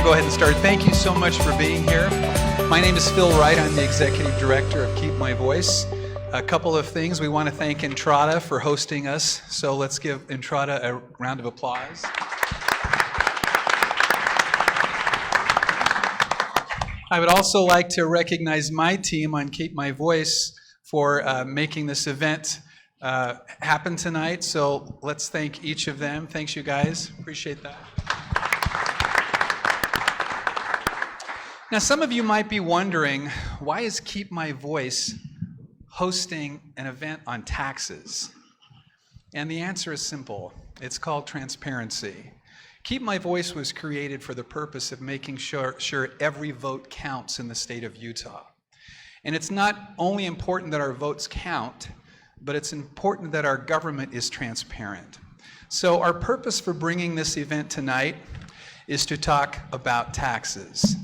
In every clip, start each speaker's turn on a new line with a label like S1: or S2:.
S1: go ahead and start. Thank you so much for being here. My name is Phil Wright. I'm the Executive Director of Keep My Voice. A couple of things. We want to thank Entrada for hosting us. So let's give Entrada a round of applause. I would also like to recognize my team on Keep My Voice for making this event happen tonight. So let's thank each of them. Thanks, you guys. Appreciate that. Now, some of you might be wondering, why is Keep My Voice hosting an event on taxes? And the answer is simple. It's called transparency. Keep My Voice was created for the purpose of making sure every vote counts in the state of Utah. And it's not only important that our votes count, but it's important that our government is transparent. So our purpose for bringing this event tonight is to talk about taxes.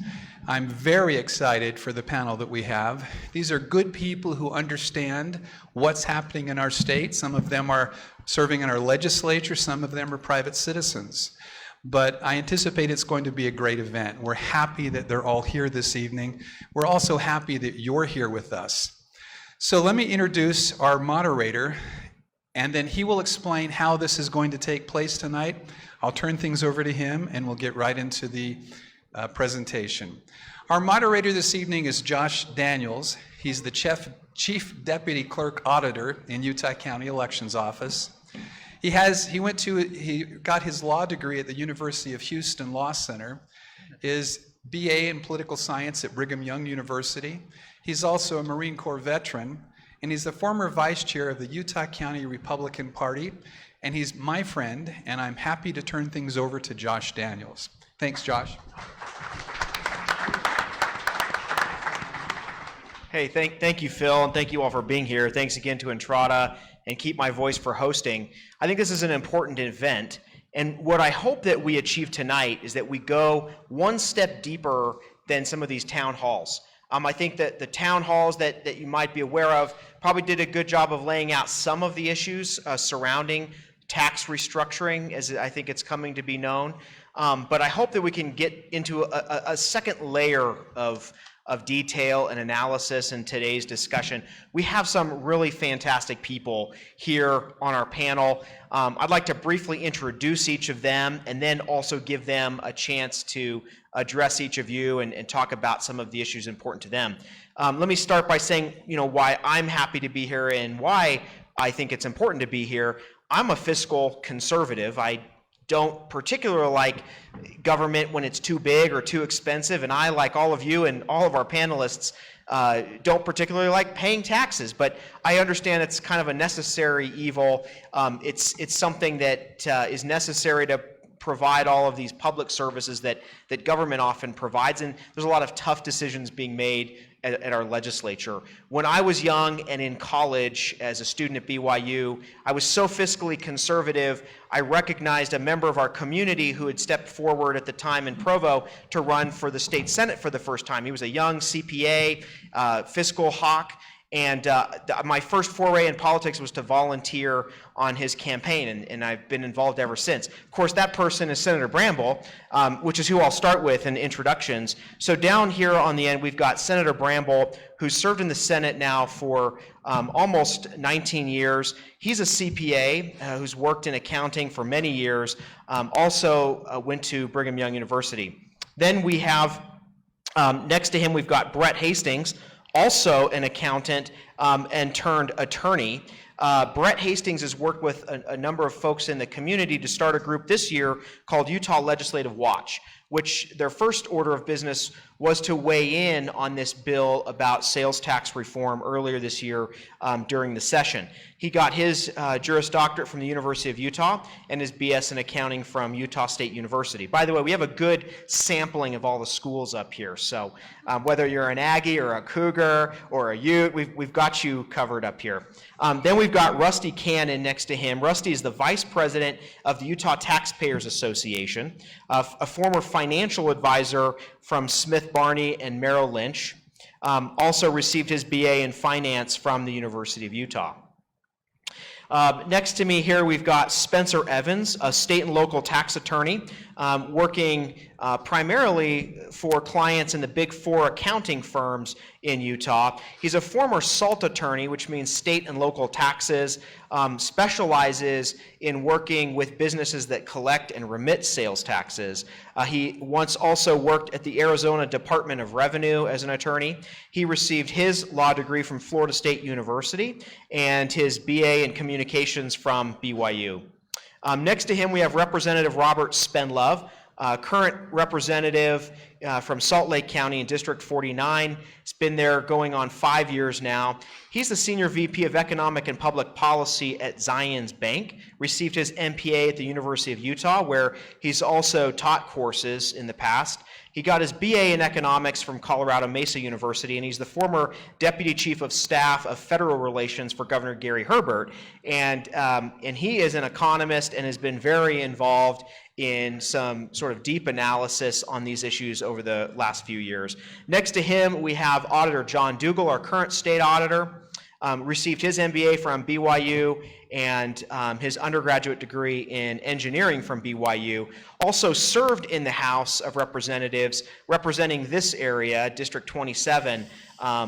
S1: I'm very excited for the panel that we have. These are good people who understand what's happening in our state. Some of them are serving in our legislature, some of them are private citizens. But I anticipate it's going to be a great event. We're happy that they're all here this evening. We're also happy that you're here with us. So let me introduce our moderator, and then he will explain how this is going to take place tonight. I'll turn things over to him, and we'll get right into the presentation. Our moderator this evening is Josh Daniels. He's the Chief Deputy Clerk Auditor in Utah County Elections Office. He got his law degree at the University of Houston Law Center, his BA in Political Science at Brigham Young University. He's also a Marine Corps veteran, and he's the former Vice Chair of the Utah County Republican Party, and he's my friend, and I'm happy to turn things over to Josh Daniels. Thanks, Josh.
S2: Hey, thank you, Phil, and thank you all for being here. Thanks again to Entrada and Keep My Voice for hosting. I think this is an important event, and what I hope that we achieve tonight is that we go one step deeper than some of these town halls. I think that the town halls that you might be aware of probably did a good job of laying out some of the issues surrounding tax restructuring, as I think it's coming to be known. But I hope that we can get into a second layer of detail and analysis in today's discussion. We have some really fantastic people here on our panel. I'd like to briefly introduce each of them and then also give them a chance to address each of you and talk about some of the issues important to them. Let me start by saying, why I'm happy to be here and why I think it's important to be here. I'm a fiscal conservative. I don't particularly like government when it's too big or too expensive, and I, like all of you and all of our panelists, don't particularly like paying taxes, but I understand it's kind of a necessary evil. It's something that is necessary to provide all of these public services that government often provides, and there's a lot of tough decisions being made at our legislature. When I was young and in college as a student at BYU, I was so fiscally conservative, I recognized a member of our community who had stepped forward at the time in Provo to run for the state senate for the first time. He was a young CPA, fiscal hawk, and my first foray in politics was to volunteer on his campaign, and I've been involved ever since. Of course, that person is Senator Bramble, which is who I'll start with in introductions. So down here on the end, we've got Senator Bramble, who's served in the Senate now for almost 19 years. He's a CPA who's worked in accounting for many years, also went to Brigham Young University. Then we have, next to him, we've got Brett Hastings, also an accountant and turned attorney. Brett Hastings has worked with a number of folks in the community to start a group this year called Utah Legislative Watch, which their first order of business was to weigh in on this bill about sales tax reform earlier this year during the session. He got his Juris Doctorate from the University of Utah and his BS in accounting from Utah State University. By the way, we have a good sampling of all the schools up here, so whether you're an Aggie or a Cougar or a Ute, we've got you covered up here. Then we've got Rusty Cannon next to him. Rusty is the Vice President of the Utah Taxpayers Association, a former financial advisor from Smith Barney and Merrill Lynch. Also received his BA in finance from the University of Utah. Next to me here, we've got Spencer Evans, a state and local tax attorney, working primarily for clients in the Big Four accounting firms in Utah. He's a former SALT attorney, which means state and local taxes, specializes in working with businesses that collect and remit sales taxes. He once also worked at the Arizona Department of Revenue as an attorney. He received his law degree from Florida State University and his BA in communications from BYU. Next to him, we have Representative Robert Spendlove, current representative from Salt Lake County in District 49. He's been there going on 5 years now. He's the Senior VP of Economic and Public Policy at Zions Bank, received his MPA at the University of Utah, where he's also taught courses in the past. He got his BA in Economics from Colorado Mesa University, and he's the former Deputy Chief of Staff of Federal Relations for Governor Gary Herbert. And he is an economist and has been very involved in some sort of deep analysis on these issues over the last few years. Next to him, we have Auditor John Dougall, our current state auditor. Received his MBA from BYU and his undergraduate degree in engineering from BYU. Also served in the House of Representatives representing this area, District 27,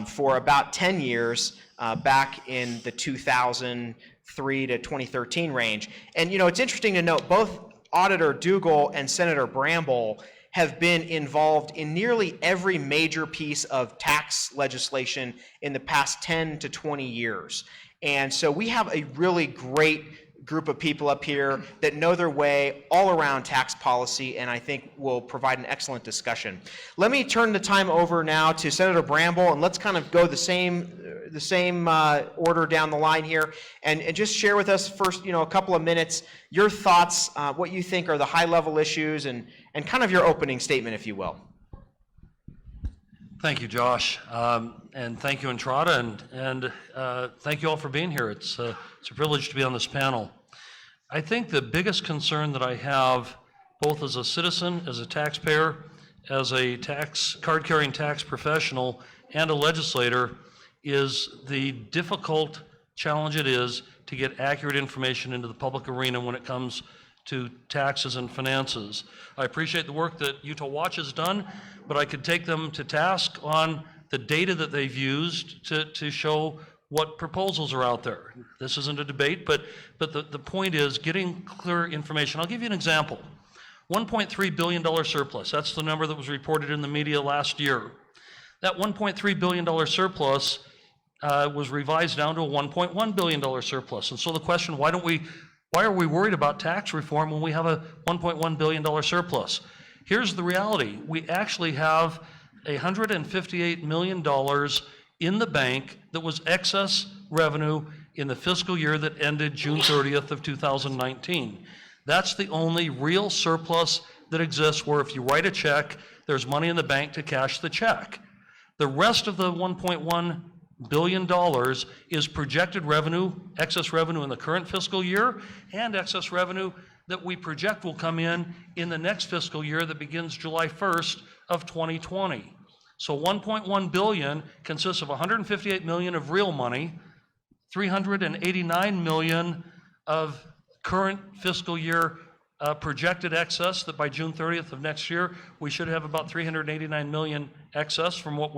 S2: for about 10 years back in the 2003 to 2013 range. And you know, it's interesting to note both Auditor Dougall and Senator Bramble have been involved in nearly every major piece of tax legislation in the past 10 to 20 years. And so we have a really great group of people up here that know their way all around tax policy, and I think will provide an excellent discussion. Let me turn the time over now to Senator Bramble, and let's kind of go the same order down the line here, and just share with us first, a couple of minutes, your thoughts, what you think are the high-level issues, and kind of your opening statement, if you will.
S3: Thank you, Josh, and thank you, Entrada, and thank you all for being here. It's a privilege to be on this panel. I think the biggest concern that I have, both as a citizen, as a taxpayer, as a card-carrying tax professional, and a legislator, is the difficult challenge it is to get accurate information into the public arena when it comes to taxes and finances. I appreciate the work that Utah Watch has done, but I could take them to task on the data that they've used to show what proposals are out there. This isn't a debate, but the point is getting clear information. I'll give you an example. $1.3 billion surplus, that's the number that was reported in the media last year. That $1.3 billion surplus was revised down to a $1.1 billion surplus. And so the question, why are we worried about tax reform when we have a $1.1 billion surplus? Here's the reality. We actually have $158 million in the bank that was excess revenue in the fiscal year that ended June 30th of 2019. That's the only real surplus that exists where if you write a check, there's money in the bank to cash the check. The rest of the $1.1 billion is projected revenue, excess revenue in the current fiscal year, and excess revenue that we project will come in the next fiscal year that begins July 1st of 2020. So 1.1 billion consists of 158 million of real money, 389 million of current fiscal year projected excess that by June 30th of next year, we should have about 389 million excess from what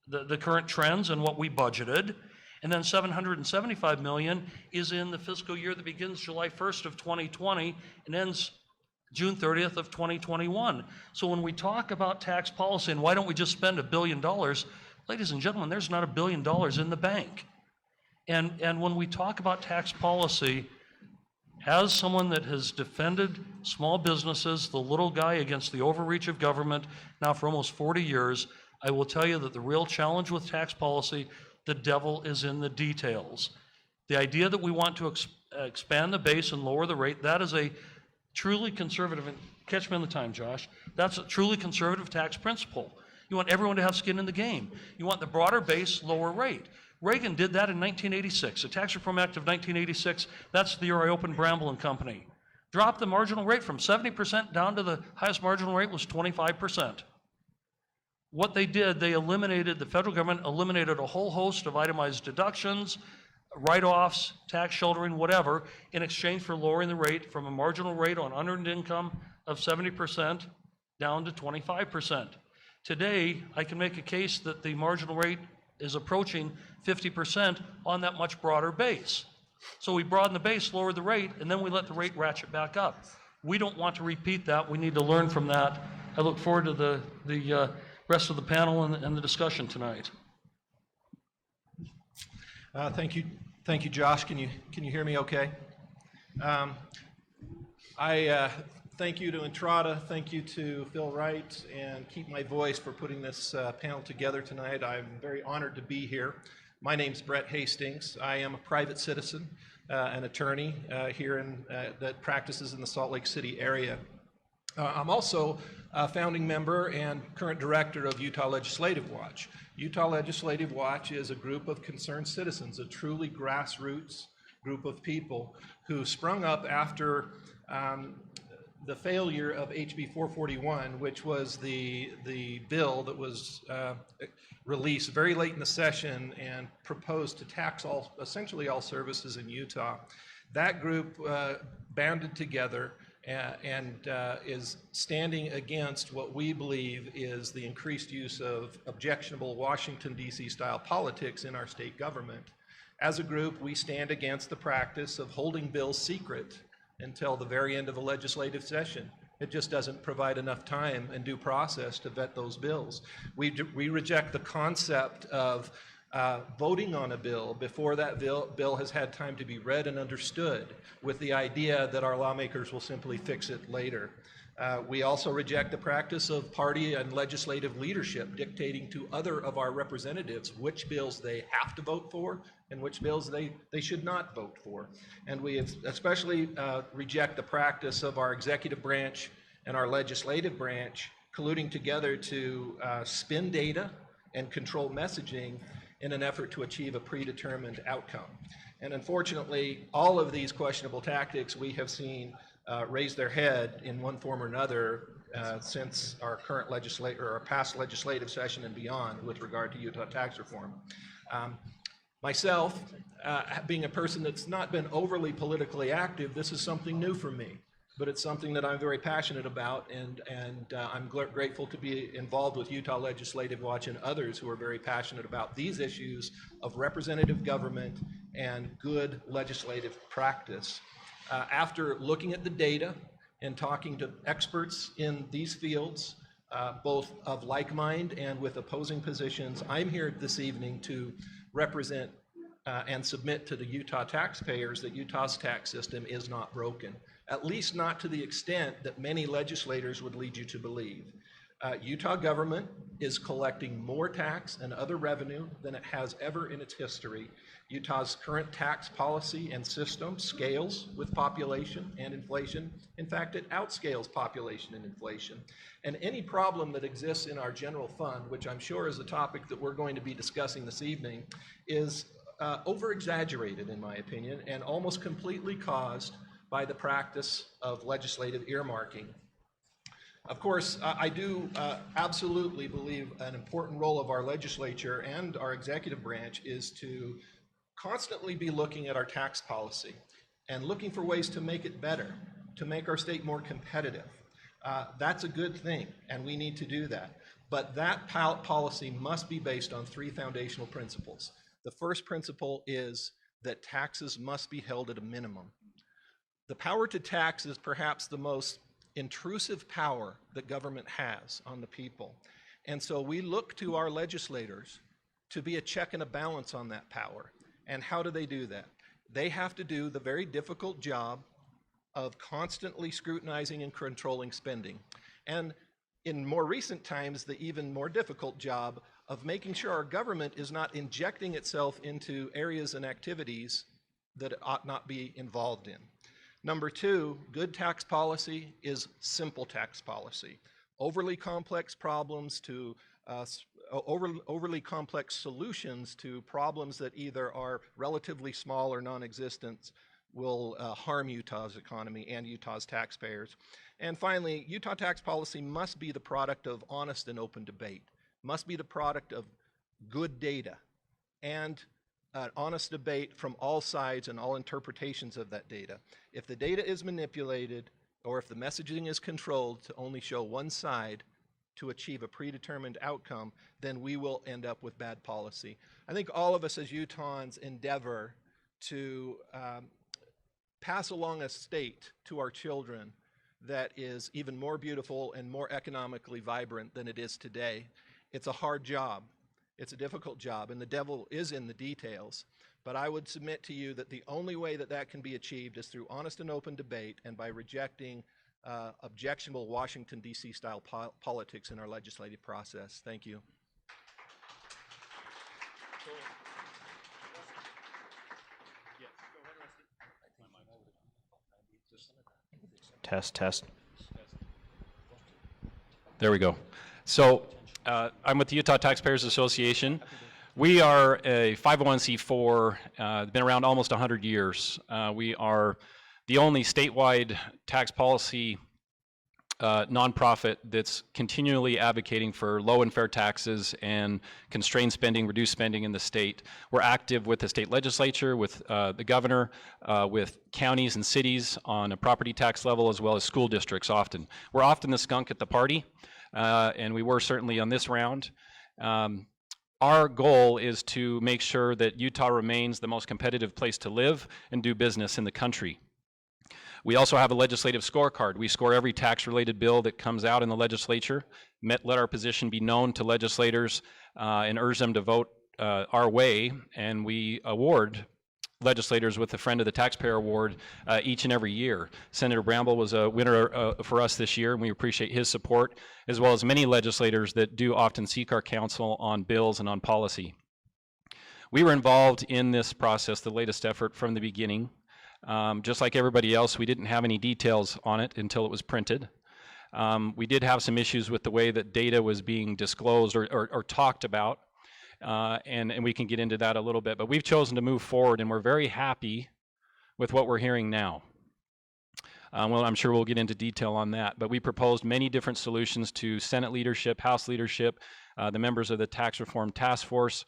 S3: the current trends and what we budgeted. And then 775 million is in the fiscal year that begins July 1st of 2020 and ends June 30th of 2021. So when we talk about tax policy and why don't we just spend $1 billion, ladies and gentlemen, there's not $1 billion in the bank. And when we talk about tax policy, as someone that has defended small businesses, the little guy against the overreach of government now for almost 40 years, I will tell you that the real challenge with tax policy, the devil is in the details. The idea that we want to expand the base and lower the rate, that is a truly conservative, and catch me on the time, Josh, that's a truly conservative tax principle. You want everyone to have skin in the game. You want the broader base, lower rate. Reagan did that in 1986, the Tax Reform Act of 1986, that's the year I opened Bramble and Company. Dropped the marginal rate from 70% down to the highest marginal rate was 25%. What they did, the federal government eliminated a whole host of itemized deductions, write-offs, tax sheltering, whatever, in exchange for lowering the rate from a marginal rate on unearned income of 70% down to 25%. Today, I can make a case that the marginal rate is approaching 50% on that much broader base. So we broaden the base, lower the rate, and then we let the rate ratchet back up. We don't want to repeat that. We need to learn from that. I look forward to the rest of the panel and the discussion tonight.
S4: Thank you, Josh. Can you hear me okay? I thank you to Entrada, thank you to Phil Wright and Keep My Voice for putting this panel together tonight. I'm very honored to be here. My name's Brett Hastings. I am a private citizen, an attorney here that practices in the Salt Lake City area. I'm also a founding member and current director of Utah Legislative Watch. Utah Legislative Watch is a group of concerned citizens, a truly grassroots group of people who sprung up after the failure of HB 441, which was the bill that was released very late in the session and proposed to tax essentially all services in Utah. That group banded together and is standing against what we believe is the increased use of objectionable Washington, D.C. style politics in our state government. As a group, we stand against the practice of holding bills secret until the very end of a legislative session. It just doesn't provide enough time and due process to vet those bills. We reject the concept of voting on a bill before that bill has had time to be read and understood, with the idea that our lawmakers will simply fix it later. We also reject the practice of party and legislative leadership dictating to other of our representatives which bills they have to vote for and which bills they should not vote for. And we especially reject the practice of our executive branch and our legislative branch colluding together to spin data and control messaging in an effort to achieve a predetermined outcome. And unfortunately, all of these questionable tactics we have seen raise their head in one form or another since our current our past legislative session and beyond with regard to Utah tax reform. Myself, being a person that's not been overly politically active, this is something new for me, but it's something that I'm very passionate about, and I'm grateful to be involved with Utah Legislative Watch and others who are very passionate about these issues of representative government and good legislative practice. After looking at the data and talking to experts in these fields, both of like mind and with opposing positions, I'm here this evening to represent and submit to the Utah taxpayers that Utah's tax system is not broken, at least not to the extent that many legislators would lead you to believe. Utah government is collecting more tax and other revenue than it has ever in its history. Utah's current tax policy and system scales with population and inflation. In fact, it outscales population and inflation. And any problem that exists in our general fund, which I'm sure is a topic that we're going to be discussing this evening, is over-exaggerated in my opinion and almost completely caused by the practice of legislative earmarking. Of course, I do absolutely believe an important role of our legislature and our executive branch is to constantly be looking at our tax policy and looking for ways to make it better, to make our state more competitive. That's a good thing, and we need to do that. But that policy must be based on three foundational principles. The first principle is that taxes must be held at a minimum. The power to tax is perhaps the most intrusive power that government has on the people. And so we look to our legislators to be a check and a balance on that power. And how do they do that? They have to do the very difficult job of constantly scrutinizing and controlling spending. And in more recent times, the even more difficult job of making sure our government is not injecting itself into areas and activities that it ought not be involved in. Number two, good tax policy is simple tax policy. Overly complex problems to overly complex solutions to problems that either are relatively small or non-existent will harm Utah's economy and Utah's taxpayers. And finally, Utah tax policy must be the product of honest and open debate, must be the product of good data and honest debate from all sides and all interpretations of that data. If the data is manipulated or if the messaging is controlled to only show one side to achieve a predetermined outcome, then we will end up with bad policy. I think all of us as Utahns endeavor to pass along a state to our children that is even more beautiful and more economically vibrant than it is today. It's a hard job. It's a difficult job, and the devil is in the details. But I would submit to you that the only way that that can be achieved is through honest and open debate and by rejecting objectionable Washington, D.C. style politics in our legislative process. Thank you.
S2: Test, test.
S5: There we go. So I'm with the Utah Taxpayers Association. We are a 501c4, been around almost 100 years. We are the only statewide tax policy nonprofit that's continually advocating for low and fair taxes and constrained spending, reduced spending in the state. We're active with the state legislature, with the governor, with counties and cities on a property tax level, as well as school districts often. We're often the skunk at the party, and we were certainly on this round. Our goal is to make sure that Utah remains the most competitive place to live and do business in the country. We also have a legislative scorecard. We score every tax-related bill that comes out in the legislature, let our position be known to legislators, and urge them to vote our way, and we award legislators with the Friend of the Taxpayer Award each and every year. Senator Bramble was a winner for us this year, and we appreciate his support, as well as many legislators that do often seek our counsel on bills and on policy. We were involved in this process, the latest effort, from the beginning. Just like everybody else, we didn't have any details on it until it was printed. We did have some issues with the way that data was being disclosed or talked about, and we can get into that a little bit. But we've chosen to move forward, and we're very happy with what we're hearing now. Well, I'm sure we'll get into detail on that, but we proposed many different solutions to Senate leadership, House leadership, the members of the Tax Reform Task Force,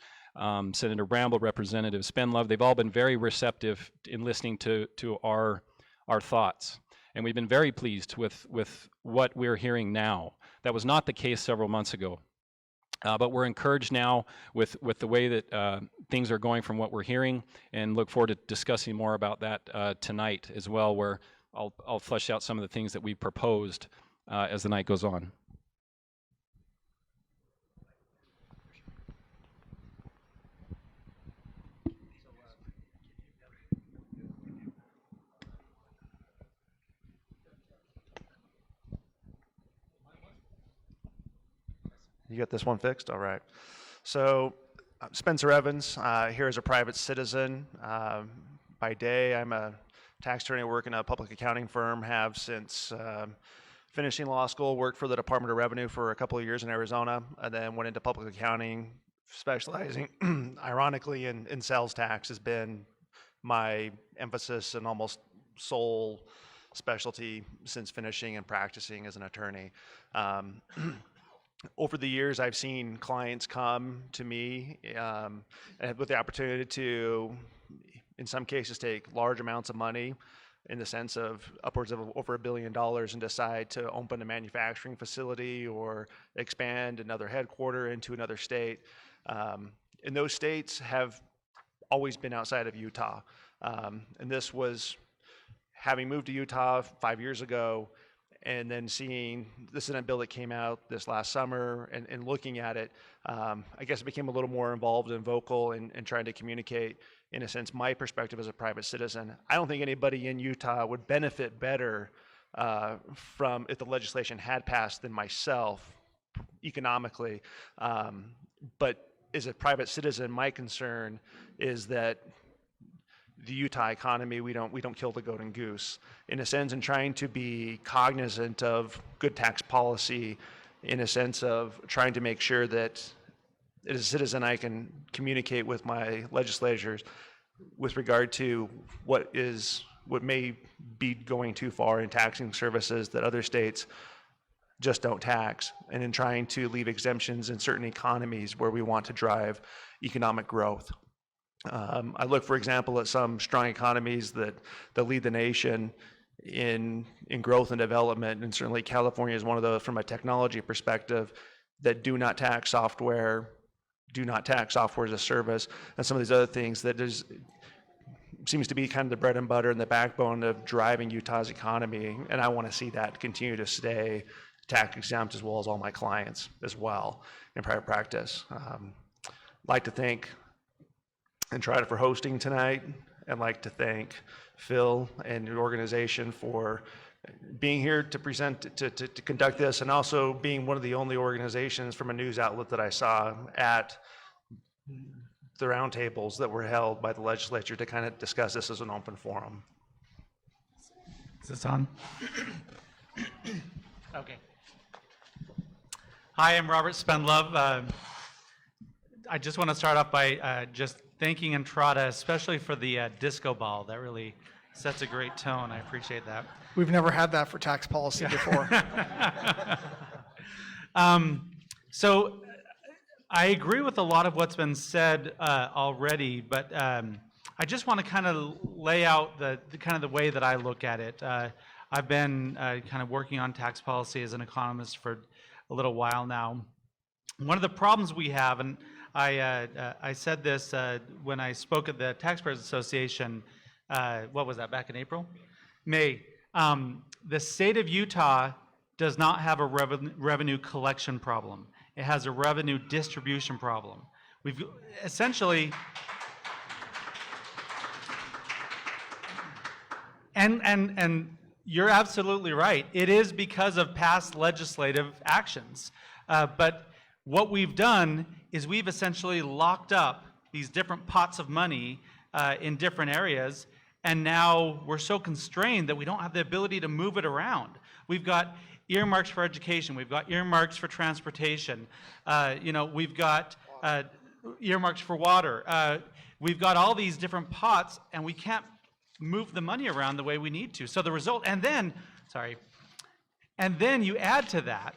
S5: Senator Bramble, Representative Spendlove. They've all been very receptive in listening to our thoughts. And we've been very pleased with what we're hearing now. That was not the case several months ago. But we're encouraged now with the way that things are going from what we're hearing, and look forward to discussing more about that tonight as well, where I'll flesh out some of the things that we proposed as the night goes on.
S2: You got this one fixed? All right. So Spencer Evans, here as a private citizen. By day, I'm a tax attorney working at a public accounting firm, have since finishing law school, worked for the Department of Revenue for a couple of years in Arizona, and then went into public accounting, specializing, ironically, in sales tax has been my emphasis and almost sole specialty since finishing and practicing as an attorney. Over the years, I've seen clients come to me with the opportunity to, in some cases, take large amounts of money in the sense of upwards of over $1 billion and decide to open a manufacturing facility or expand another headquarter into another state. And those states have always been outside of Utah. And this was having moved to Utah 5 years ago, and then seeing the Senate bill that came out this last summer and looking at it, I guess I became a little more involved and vocal in trying to communicate, in a sense, my perspective as a private citizen. I don't think anybody in Utah would benefit better from if the legislation had passed than myself economically. But as a private citizen, my concern is that the Utah economy, we don't kill the golden goose, in a sense, and trying to be cognizant of good tax policy, in a sense of trying to make sure that as a citizen I can communicate with my legislators with regard to what may be going too far in taxing services that other states just don't tax, and in trying to leave exemptions in certain economies where we want to drive economic growth. I look, for example, at some strong economies that lead the nation.
S6: in growth and development, and certainly California is one of those from a technology perspective that do not tax software as a service, and some of these other things that seems to be kind of the bread and butter and the backbone of driving Utah's economy, and I want to see that continue to stay tax exempt, as well as all my clients as well in private practice. Like to thank Entrada for hosting tonight, and like to thank Phil and your organization for being here to present, to conduct this, and also being one of the only organizations from a news outlet that I saw at the roundtables that were held by the legislature to kind of discuss this as an open forum.
S7: Is this on? Okay. Hi, I'm Robert Spendlove. I just want to start off by just thanking Entrada, especially for the disco ball. That really sets a great tone. I appreciate that.
S8: We've never had that for tax policy before.
S7: So I agree with a lot of what's been said already, but I just want to kind of lay out the way that I look at it. I've been kind of working on tax policy as an economist for a little while now. One of the problems we have, and I said this when I spoke at the Taxpayers Association, what was that, back in April? May. The state of Utah does not have a revenue collection problem. It has a revenue distribution problem. We've essentially, and you're absolutely right. It is because of past legislative actions. But what we've done is we've essentially locked up these different pots of money in different areas, and now we're so constrained that we don't have the ability to move it around. We've got earmarks for education, we've got earmarks for transportation, we've got earmarks for water. We've got all these different pots, and we can't move the money around the way we need to. So the result, and then you add to that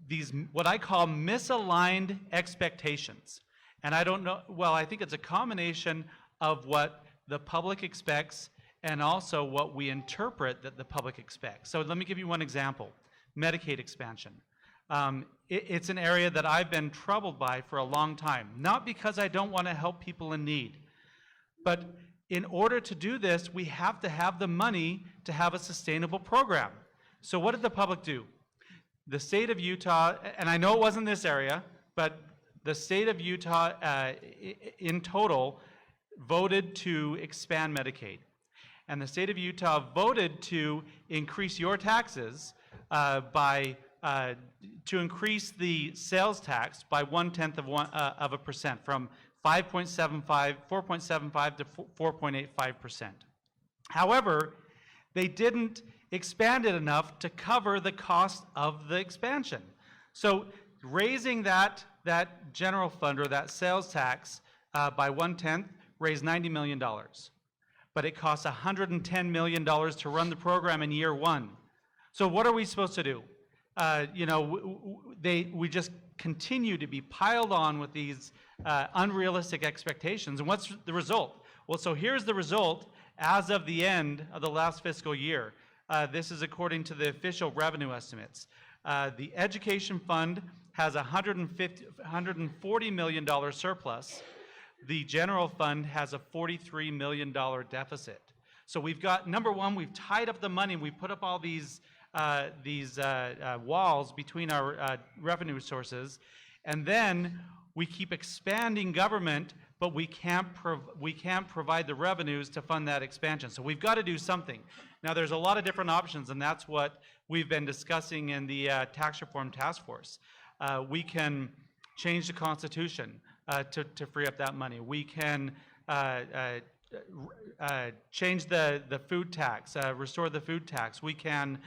S7: these what I call misaligned expectations. And I don't know, well, I think it's a combination of what the public expects and also what we interpret that the public expects. So let me give you one example. Medicaid expansion. It's an area that I've been troubled by for a long time, not because I don't want to help people in need, but in order to do this, we have to have the money to have a sustainable program. So what did the public do? The state of Utah, and I know it wasn't this area, but the state of Utah in total voted to expand Medicaid. And the state of Utah voted to increase your taxes to increase the sales tax by 0.1% from 4.75 to 4.85%. However, they didn't expand it enough to cover the cost of the expansion. So raising that general fund or that sales tax by 1/10 raised $90 million. But it costs $110 million to run the program in year one. So what are we supposed to do? We just continue to be piled on with these unrealistic expectations. And what's the result? Well, so here's the result as of the end of the last fiscal year. This is according to the official revenue estimates. The education fund has $140 million surplus. The general fund has a $43 million deficit. So we've got, number one, we've tied up the money. We put up all these walls between our revenue sources, and then we keep expanding government, but we can't provide the revenues to fund that expansion. So we've got to do something. Now there's a lot of different options, and that's what we've been discussing in the Tax Reform Task Force. We can change the Constitution to free up that money. We can change the food tax, restore the food tax. We can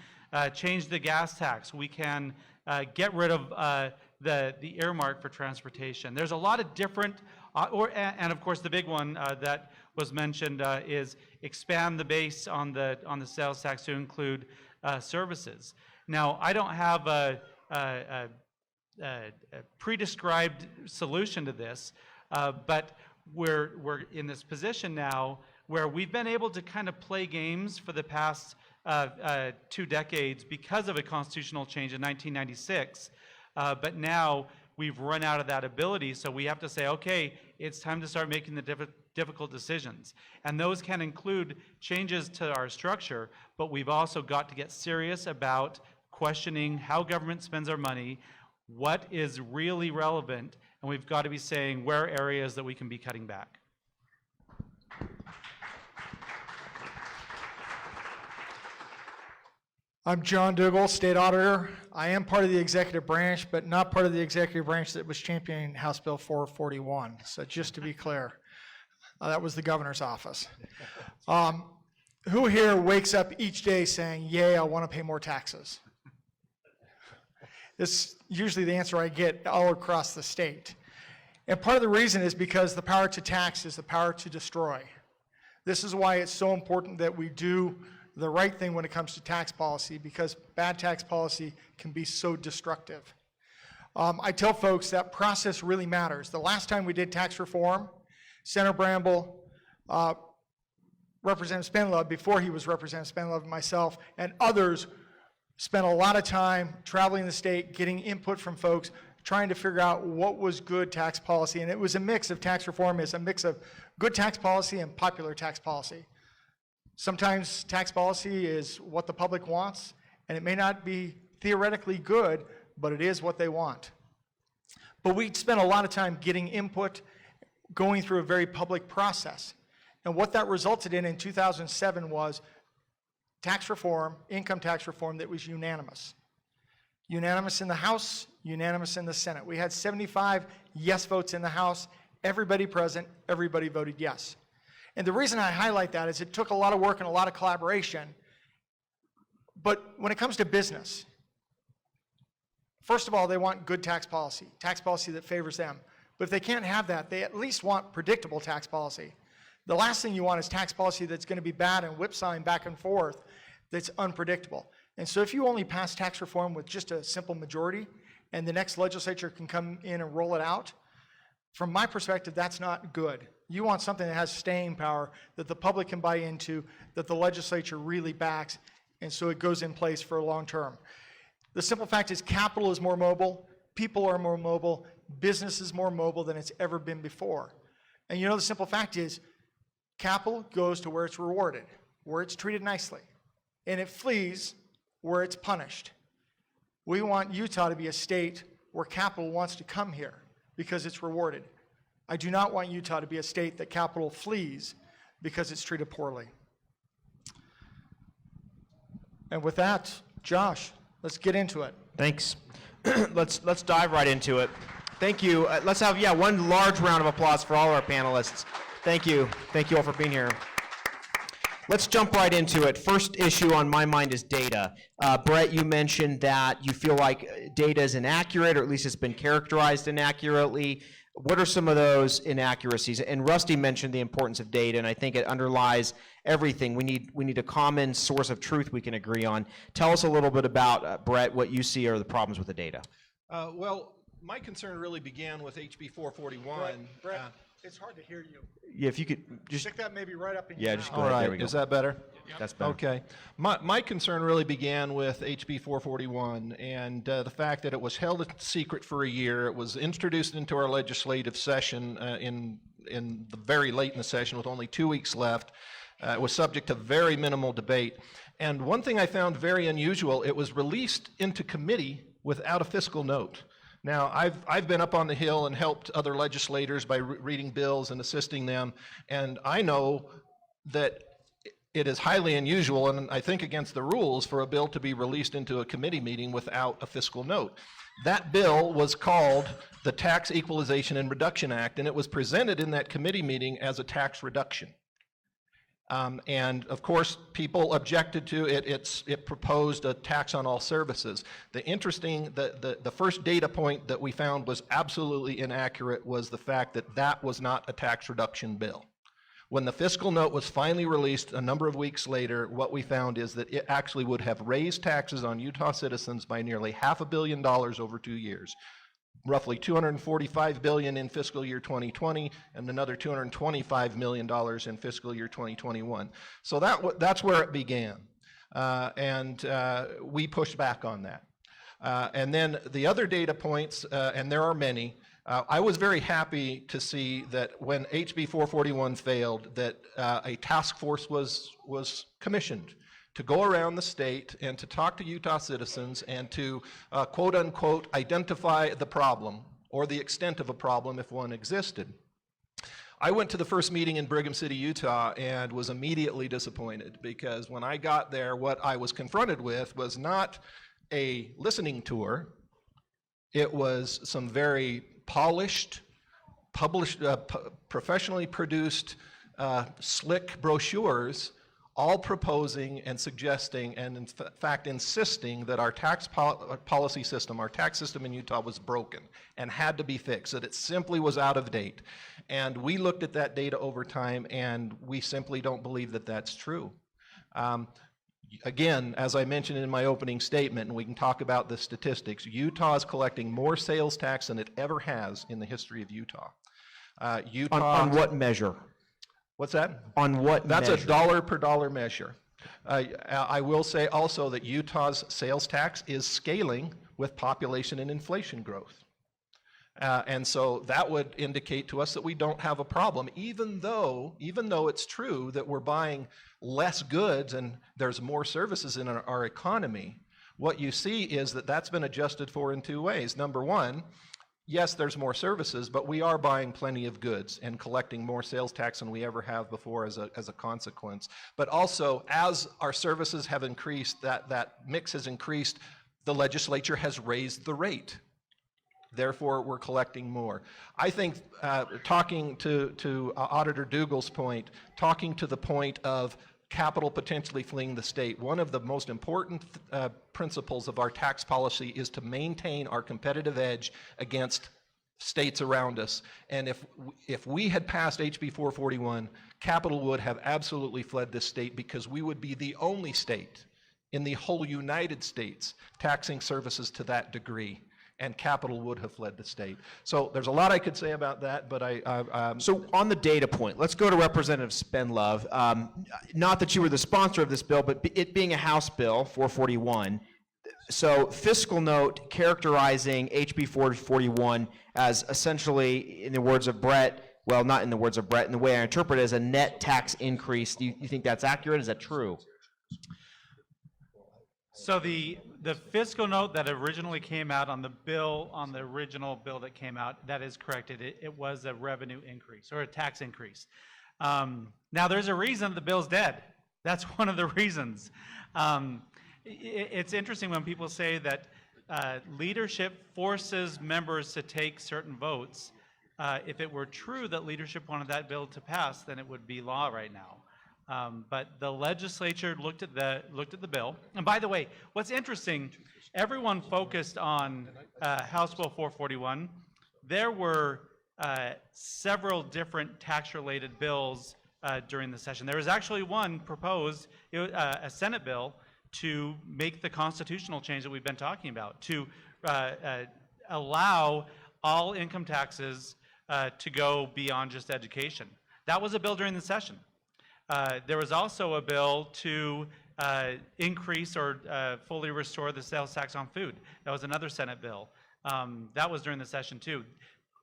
S7: change the gas tax. We can get rid of the earmark for transportation. There's a lot of different, and of course the big one that was mentioned is expand the base on the sales tax to include services. Now, I don't have a pre-described solution to this, but we're in this position now where we've been able to kind of play games for the past 2 decades because of a constitutional change in 1996. But now we've run out of that ability, so we have to say, okay, it's time to start making the difficult decisions. And those can include changes to our structure, but we've also got to get serious about questioning how government spends our money, what is really relevant, and we've got to be saying where are areas that we can be cutting back.
S8: I'm John Dougall, State Auditor. I am part of the executive branch, but not part of the executive branch that was championing House Bill 441. So just to be clear, that was the governor's office. Who here wakes up each day saying, yay, I want to pay more taxes? It's usually the answer I get all across the state. And part of the reason is because the power to tax is the power to destroy. This is why it's so important that we do the right thing when it comes to tax policy, because bad tax policy can be so destructive. I tell folks that process really matters. The last time we did tax reform, Senator Bramble, Representative Spendlove, before he was Representative Spendlove, and myself, and others spent a lot of time traveling the state, getting input from folks, trying to figure out what was good tax policy. And it was a mix of tax reform, is a mix of good tax policy and popular tax policy. Sometimes tax policy is what the public wants, and it may not be theoretically good, but it is what they want. But we spent a lot of time getting input, going through a very public process. And what that resulted in 2007 was tax reform, income tax reform that was unanimous. Unanimous in the House, unanimous in the Senate. We had 75 yes votes in the House, everybody present, everybody voted yes. And the reason I highlight that is it took a lot of work and a lot of collaboration. But when it comes to business, first of all, they want good tax policy that favors them. But if they can't have that, they at least want predictable tax policy. The last thing you want is tax policy that's going to be bad and whipsawing back and forth that's unpredictable. And so if you only pass tax reform with just a simple majority and the next legislature can come in and roll it out, from my perspective, that's not good. You want something that has staying power, that the public can buy into, that the legislature really backs, and so it goes in place for a long term. The simple fact is capital is more mobile, people are more mobile, business is more mobile than it's ever been before. And you know the simple fact is capital goes to where it's rewarded, where it's treated nicely, and it flees where it's punished. We want Utah to be a state where capital wants to come here because it's rewarded. I do not want Utah to be a state that capital flees because it's treated poorly. And with that, Josh, let's get into it.
S2: Thanks. Let's dive right into it. Thank you. Let's have one large round of applause for all our panelists. Thank you. Thank you all for being here. Let's jump right into it. First issue on my mind is data. Brett, you mentioned that you feel like data is inaccurate, or at least it's been characterized inaccurately. What are some of those inaccuracies? And Rusty mentioned the importance of data, and I think it underlies everything. We need a common source of truth we can agree on. Tell us a little bit about, Brett, what you see are the problems with the data.
S4: Well, my concern really began with HB 441.
S8: Brett, it's hard to hear you.
S2: Yeah, if you could just
S8: Stick that maybe right up in your
S2: just
S8: mouth.
S2: go
S4: All
S2: ahead. There
S4: right,
S2: we go.
S4: is that better?
S2: That's better.
S4: Okay. My concern really began with HB 441 and the fact that it was held a secret for a year. It was introduced into our legislative session in the very late in the session with only 2 weeks left. It was subject to very minimal debate. And one thing I found very unusual, it was released into committee without a fiscal note. Now, I've been up on the Hill and helped other legislators by reading bills and assisting them, and I know that it is highly unusual and I think against the rules for a bill to be released into a committee meeting without a fiscal note. That bill was called the Tax Equalization and Reduction Act, and it was presented in that committee meeting as a tax reduction. And of course, people objected to it. It proposed a tax on all services. The first data point that we found was absolutely inaccurate was the fact that that was not a tax reduction bill. When the fiscal note was finally released a number of weeks later, what we found is that it actually would have raised taxes on Utah citizens by nearly $500 million over 2 years. roughly $245 billion in fiscal year 2020 and another $225 million in fiscal year 2021. So that's where it began. And we pushed back on that. And then the other data points, and there are many, I was very happy to see that when HB 441 failed, that a task force was commissioned to go around the state and to talk to Utah citizens and to quote unquote identify the problem or the extent of a problem if one existed. I went to the first meeting in Brigham City, Utah, and was immediately disappointed because when I got there, what I was confronted with was not a listening tour. It was some very polished, published, professionally produced, slick brochures, all proposing and suggesting and in fact insisting that our tax policy system, our tax system in Utah was broken and had to be fixed, that it simply was out of date. And we looked at that data over time and we simply don't believe that that's true. Again, as I mentioned in my opening statement, and we can talk about the statistics, Utah is collecting more sales tax than it ever has in the history of Utah.
S2: On what measure?
S4: What's that?
S2: On what
S4: That's
S2: measure?
S4: a dollar per dollar measure. I will say also that Utah's sales tax is scaling with population and inflation growth. And so that would indicate to us that we don't have a problem, even though it's true that we're buying less goods and there's more services in our economy. What you see is that that's been adjusted for in two ways. Number one, yes, there's more services, but we are buying plenty of goods and collecting more sales tax than we ever have before as a consequence. But also, as our services have increased, that mix has increased, the legislature has raised the rate. Therefore, we're collecting more. I think talking to Auditor Dougall's point, talking to the point of capital potentially fleeing the state, one of the most important principles of our tax policy is to maintain our competitive edge against states around us. And if we had passed HB 441, capital would have absolutely fled this state because we would be the only state in the whole United States taxing services to that degree. And capital would have fled the state. So there's a lot I could say about that, but
S2: So on the data point, let's go to Representative Spendlove. Not that you were the sponsor of this bill, but it being a House bill, 441. So fiscal note characterizing HB 441 as essentially, in the words of Brett, well, not in the words of Brett, in the way I interpret it, as a net tax increase. Do you think that's accurate? Is that true?
S7: So the fiscal note that originally came out on the bill, on the original bill that came out, that is correct. It was a revenue increase or a tax increase. Now there's a reason the bill's dead. That's one of the reasons. It's interesting when people say that leadership forces members to take certain votes. If it were true that leadership wanted that bill to pass, then it would be law right now. But the legislature looked at the bill. And by the way, what's interesting, everyone focused on House Bill 441. There were several different tax-related bills during the session. There was actually one proposed, a Senate bill, to make the constitutional change that we've been talking about, to allow all income taxes to go beyond just education. That was a bill during the session. There was also a bill to increase or fully restore the sales tax on food. That was another Senate bill. That was during the session too.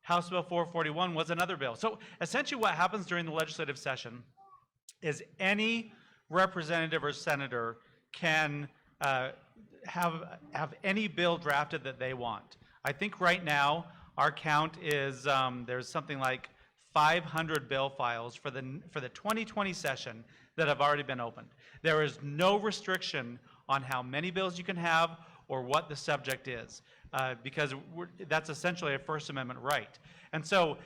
S7: House Bill 441 was another bill. So essentially what happens during the legislative session is any representative or senator can have any bill drafted that they want. I think right now our count is there's something like 500 bill files for the 2020 session that have already been opened. There is no restriction on how many bills you can have or what the subject is, because that's essentially a First Amendment right. And so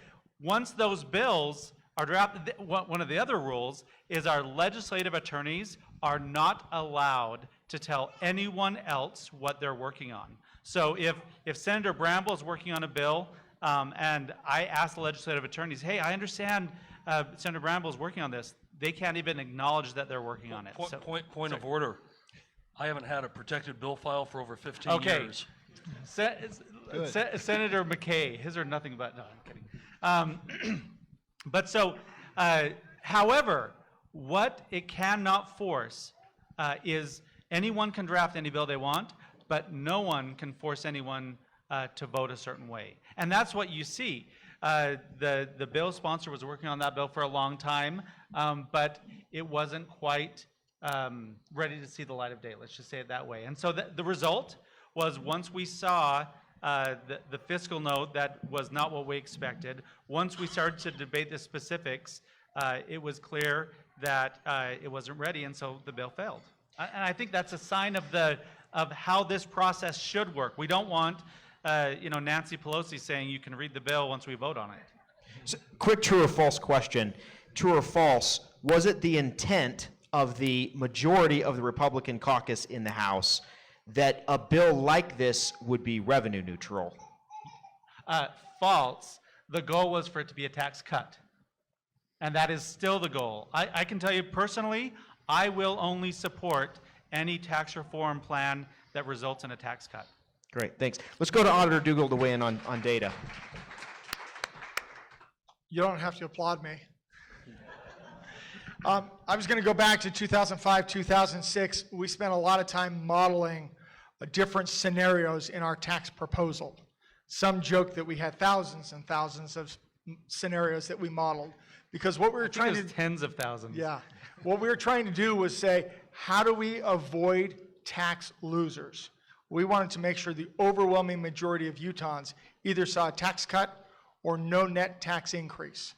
S7: once those bills are drafted, one of the other rules is our legislative attorneys are not allowed to tell anyone else what they're working on. So if Senator Bramble is working on a bill, and I ask the legislative attorneys, hey, I understand Senator Bramble is working on this. They can't even acknowledge that they're working on it.
S3: Point of order. I haven't had a protected bill file for over 15 years.
S7: Senator McKay, his are nothing but, no, I'm kidding. But so, however, what it cannot force is anyone can draft any bill they want, but no one can force anyone to vote a certain way. And that's what you see. The bill sponsor was working on that bill for a long time, but it wasn't quite ready to see the light of day, let's just say it that way. And so the result was, once we saw the fiscal note that was not what we expected, once we started to debate the specifics, it was clear that it wasn't ready, and so the bill failed. And I think that's a sign of how this process should work. We don't want Nancy Pelosi saying you can read the bill once we vote on it.
S2: So, quick true or false question. True or false, was it the intent of the majority of the Republican caucus in the House that a bill like this would be revenue neutral?
S7: False. The goal was for it to be a tax cut. And that is still the goal. I can tell you personally, I will only support any tax reform plan that results in a tax cut.
S2: Great, thanks. Let's go to Auditor Dougall to weigh in on data.
S8: You don't have to applaud me. I was going to go back to 2005, 2006. We spent a lot of time modeling different scenarios in our tax proposal. Some joke that we had thousands and thousands of scenarios that we modeled, because what we were trying to
S7: tens of thousands.
S8: Yeah, what we were trying to do was say, how do we avoid tax losers? We wanted to make sure the overwhelming majority of Utahns either saw a tax cut or no net tax increase.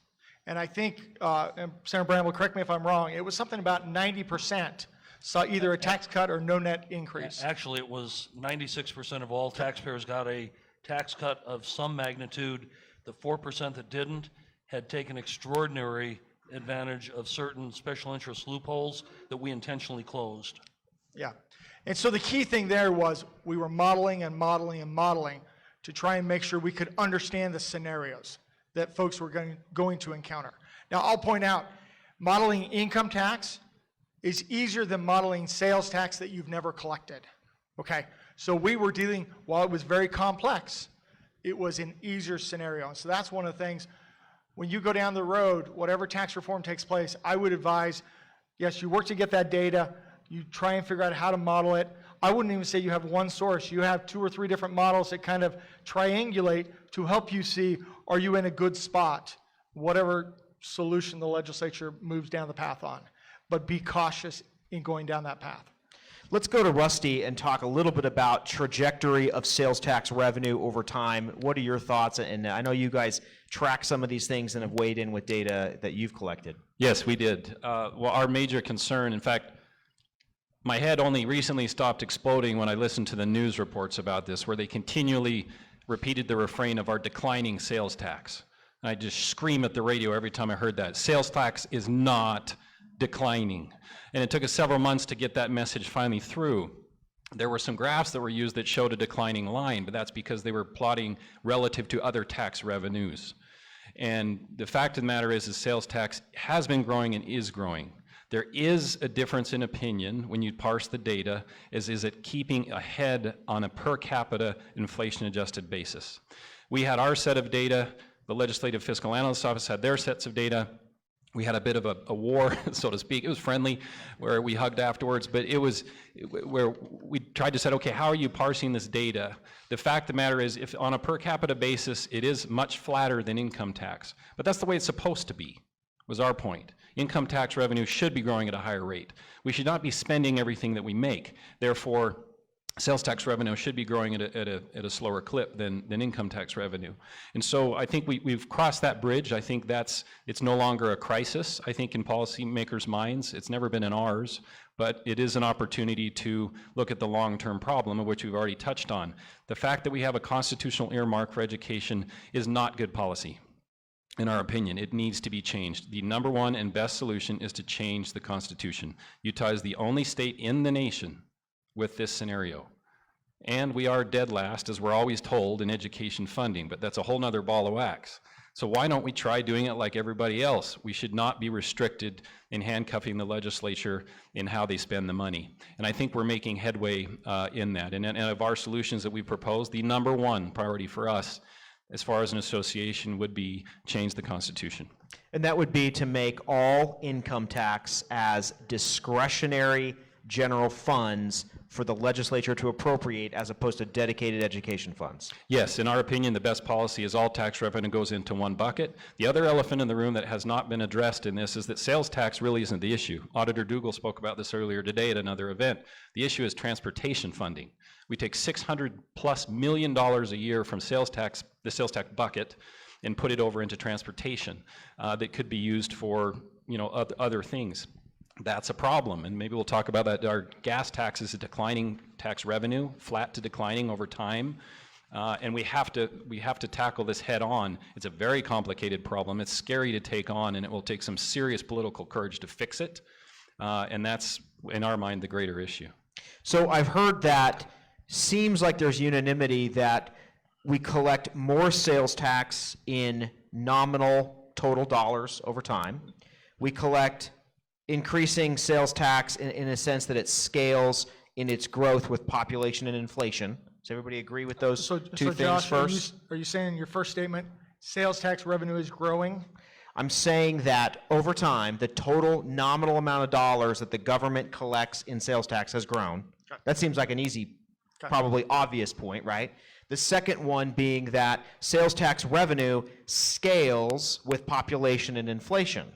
S8: And I think, and Senator Bramble, correct me if I'm wrong, it was something about 90% saw either a tax cut or no net increase.
S3: Actually, it was 96% of all taxpayers got a tax cut of some magnitude. The 4% that didn't had taken extraordinary advantage of certain special interest loopholes that we intentionally closed.
S8: Yeah. And so the key thing there was we were modeling and modeling and modeling to try and make sure we could understand the scenarios that folks were going to encounter. Now, I'll point out, modeling income tax is easier than modeling sales tax that you've never collected, okay? So we were dealing, while it was very complex, it was an easier scenario. So that's one of the things, when you go down the road, whatever tax reform takes place, I would advise, yes, you work to get that data, you try and figure out how to model it. I wouldn't even say you have one source. You have 2 or 3 different models that kind of triangulate to help you see, are you in a good spot, whatever solution the legislature moves down the path on. But be cautious in going down that path.
S2: Let's go to Rusty and talk a little bit about trajectory of sales tax revenue over time. What are your thoughts? And I know you guys track some of these things and have weighed in with data that you've collected.
S5: Yes, we did. Well, our major concern, in fact, my head only recently stopped exploding when I listened to the news reports about this, where they continually repeated the refrain of our declining sales tax. And I just scream at the radio every time I heard that. Sales tax is not declining. And it took us several months to get that message finally through. There were some graphs that were used that showed a declining line, but that's because they were plotting relative to other tax revenues. And the fact of the matter is sales tax has been growing and is growing. There is a difference in opinion when you parse the data, is it keeping ahead on a per capita inflation adjusted basis. We had our set of data, the Legislative Fiscal Analyst's Office had their sets of data. We had a bit of a war, so to speak. It was friendly, where we hugged afterwards, but it was where we tried to say, okay, how are you parsing this data? The fact of the matter is, if on a per capita basis, it is much flatter than income tax, but that's the way it's supposed to be, was our point. Income tax revenue should be growing at a higher rate. We should not be spending everything that we make. Therefore, sales tax revenue should be growing at a slower clip than income tax revenue. And so I think we've crossed that bridge. I think it's no longer a crisis, I think, in policymakers' minds. It's never been in ours, but it is an opportunity to look at the long-term problem, of which we've already touched on. The fact that we have a constitutional earmark for education is not good policy. In our opinion, it needs to be changed. The number one and best solution is to change the Constitution. Utah is the only state in the nation with this scenario. And we are dead last, as we're always told, in education funding, but that's a whole nother ball of wax. So why don't we try doing it like everybody else? We should not be restricted in handcuffing the legislature in how they spend the money. And I think we're making headway in that. And of our solutions that we proposed, the number one priority for us as far as an association would be change the Constitution.
S2: And that would be to make all income tax as discretionary general funds for the legislature to appropriate as opposed to dedicated education funds.
S5: Yes, in our opinion, the best policy is all tax revenue goes into one bucket. The other elephant in the room that has not been addressed in this is that sales tax really isn't the issue. Auditor Dougall spoke about this earlier today at another event. The issue is transportation funding. We take $600+ million a year from sales tax, the sales tax bucket, and put it over into transportation that could be used for, other things. That's a problem, and maybe we'll talk about that. Our gas tax is a declining tax revenue, flat to declining over time, and we have to tackle this head on. It's a very complicated problem. It's scary to take on, and it will take some serious political courage to fix it, and that's, in our mind, the greater issue.
S2: So I've heard that seems like there's unanimity that we collect more sales tax in nominal total dollars over time. We collect increasing sales tax in a sense that it scales in its growth with population and inflation. Does everybody agree with those two things
S8: Josh,
S2: first?
S8: Are you saying in your first statement, sales tax revenue is growing?
S2: I'm saying that over time, the total nominal amount of dollars that the government collects in sales tax has grown.
S8: Okay.
S2: That seems like an easy,
S8: Okay.
S2: probably obvious point, right? The second one being that sales tax revenue scales with population and inflation.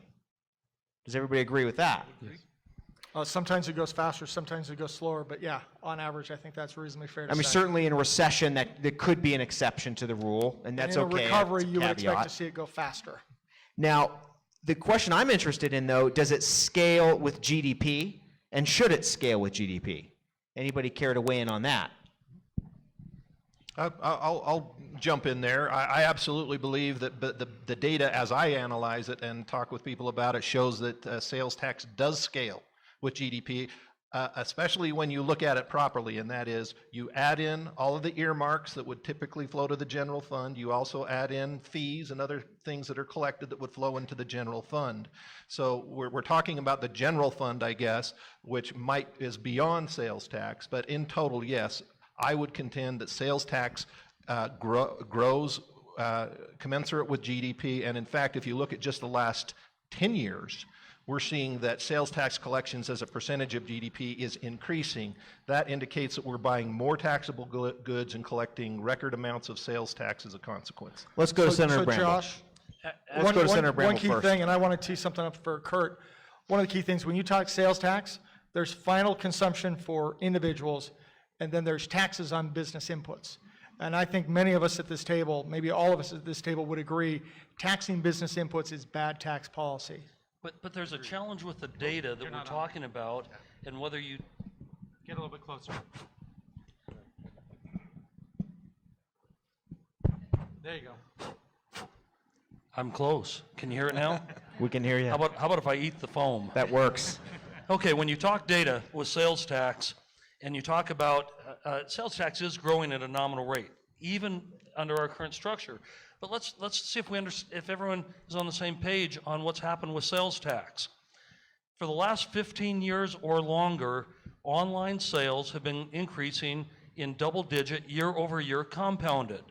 S2: Does everybody agree with that?
S8: Yes. Sometimes it goes faster, sometimes it goes slower, but yeah, on average, I think that's reasonably fair to say.
S2: I mean, certainly in a recession, there could be an exception to the rule, and that's
S8: And in
S2: okay.
S8: a recovery,
S2: That's a
S8: you would expect
S2: caveat.
S8: to see it go faster.
S2: Now, the question I'm interested in, though, does it scale with GDP, and should it scale with GDP? Anybody care to weigh in on that?
S4: I'll jump in there. I absolutely believe that the data, as I analyze it and talk with people about it, shows that sales tax does scale with GDP, especially when you look at it properly, and that is you add in all of the earmarks that would typically flow to the general fund. You also add in fees and other things that are collected that would flow into the general fund. So we're talking about the general fund, I guess, which is beyond sales tax, but in total, yes, I would contend that sales tax grows commensurate with GDP, and in fact, if you look at just the last 10 years, we're seeing that sales tax collections as a percentage of GDP is increasing. That indicates that we're buying more taxable goods and collecting record amounts of sales tax as a consequence.
S2: Let's go to Senator Bramble.
S8: Josh,
S2: Let's go to Senator Bramble
S8: one key
S2: first.
S8: thing, and I want to tee something up for Curt. One of the key things, when you talk sales tax, there's final consumption for individuals, and then there's taxes on business inputs. And I think many of us at this table, maybe all of us at this table would agree, taxing business inputs is bad tax policy.
S3: But there's a challenge with the data that we're talking about, and whether you
S7: Get a little bit closer. There you go.
S3: I'm close. Can you hear it now?
S2: We can hear you.
S3: How about if I eat the foam?
S2: That works.
S3: Okay, when you talk data with sales tax, and you talk about sales tax is growing at a nominal rate, even under our current structure. But let's see if everyone is on the same page on what's happened with sales tax. For the last 15 years or longer, online sales have been increasing in double-digit year-over-year compounded.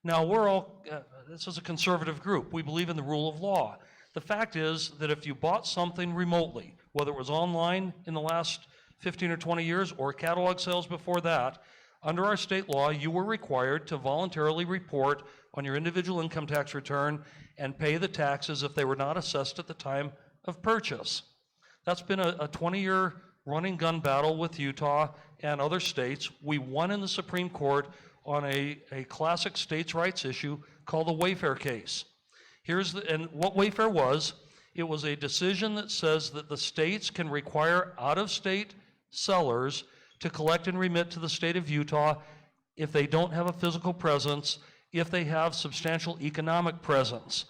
S3: Now, we're all, this is a conservative group. We believe in the rule of law. The fact is that if you bought something remotely, whether it was online in the last 15 or 20 years or catalog sales before that, under our state law, you were required to voluntarily report on your individual income tax return and pay the taxes if they were not assessed at the time of purchase. That's been a 20-year running gun battle with Utah and other states. We won in the Supreme Court on a classic states' rights issue called the Wayfair case. And what Wayfair was, it was a decision that says that the states can require out-of-state sellers to collect and remit to the state of Utah if they don't have a physical presence, if they have substantial economic presence.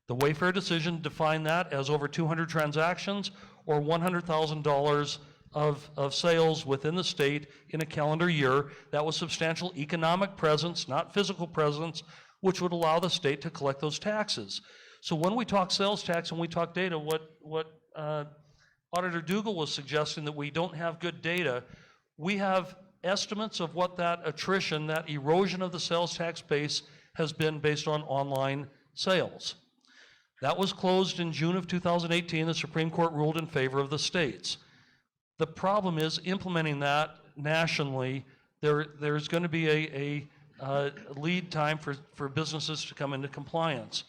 S3: The Wayfair decision defined that as over 200 transactions or $100,000 of sales within the state in a calendar year. That was substantial economic presence, not physical presence, which would allow the state to collect those taxes. So when we talk sales tax and we talk data, what Auditor Dougall was suggesting, that we don't have good data, we have estimates of what that attrition, that erosion of the sales tax base has been based on online sales. That was closed in June of 2018. The Supreme Court ruled in favor of the states. The problem is implementing that nationally. There's going to be a lead time for businesses to come into compliance.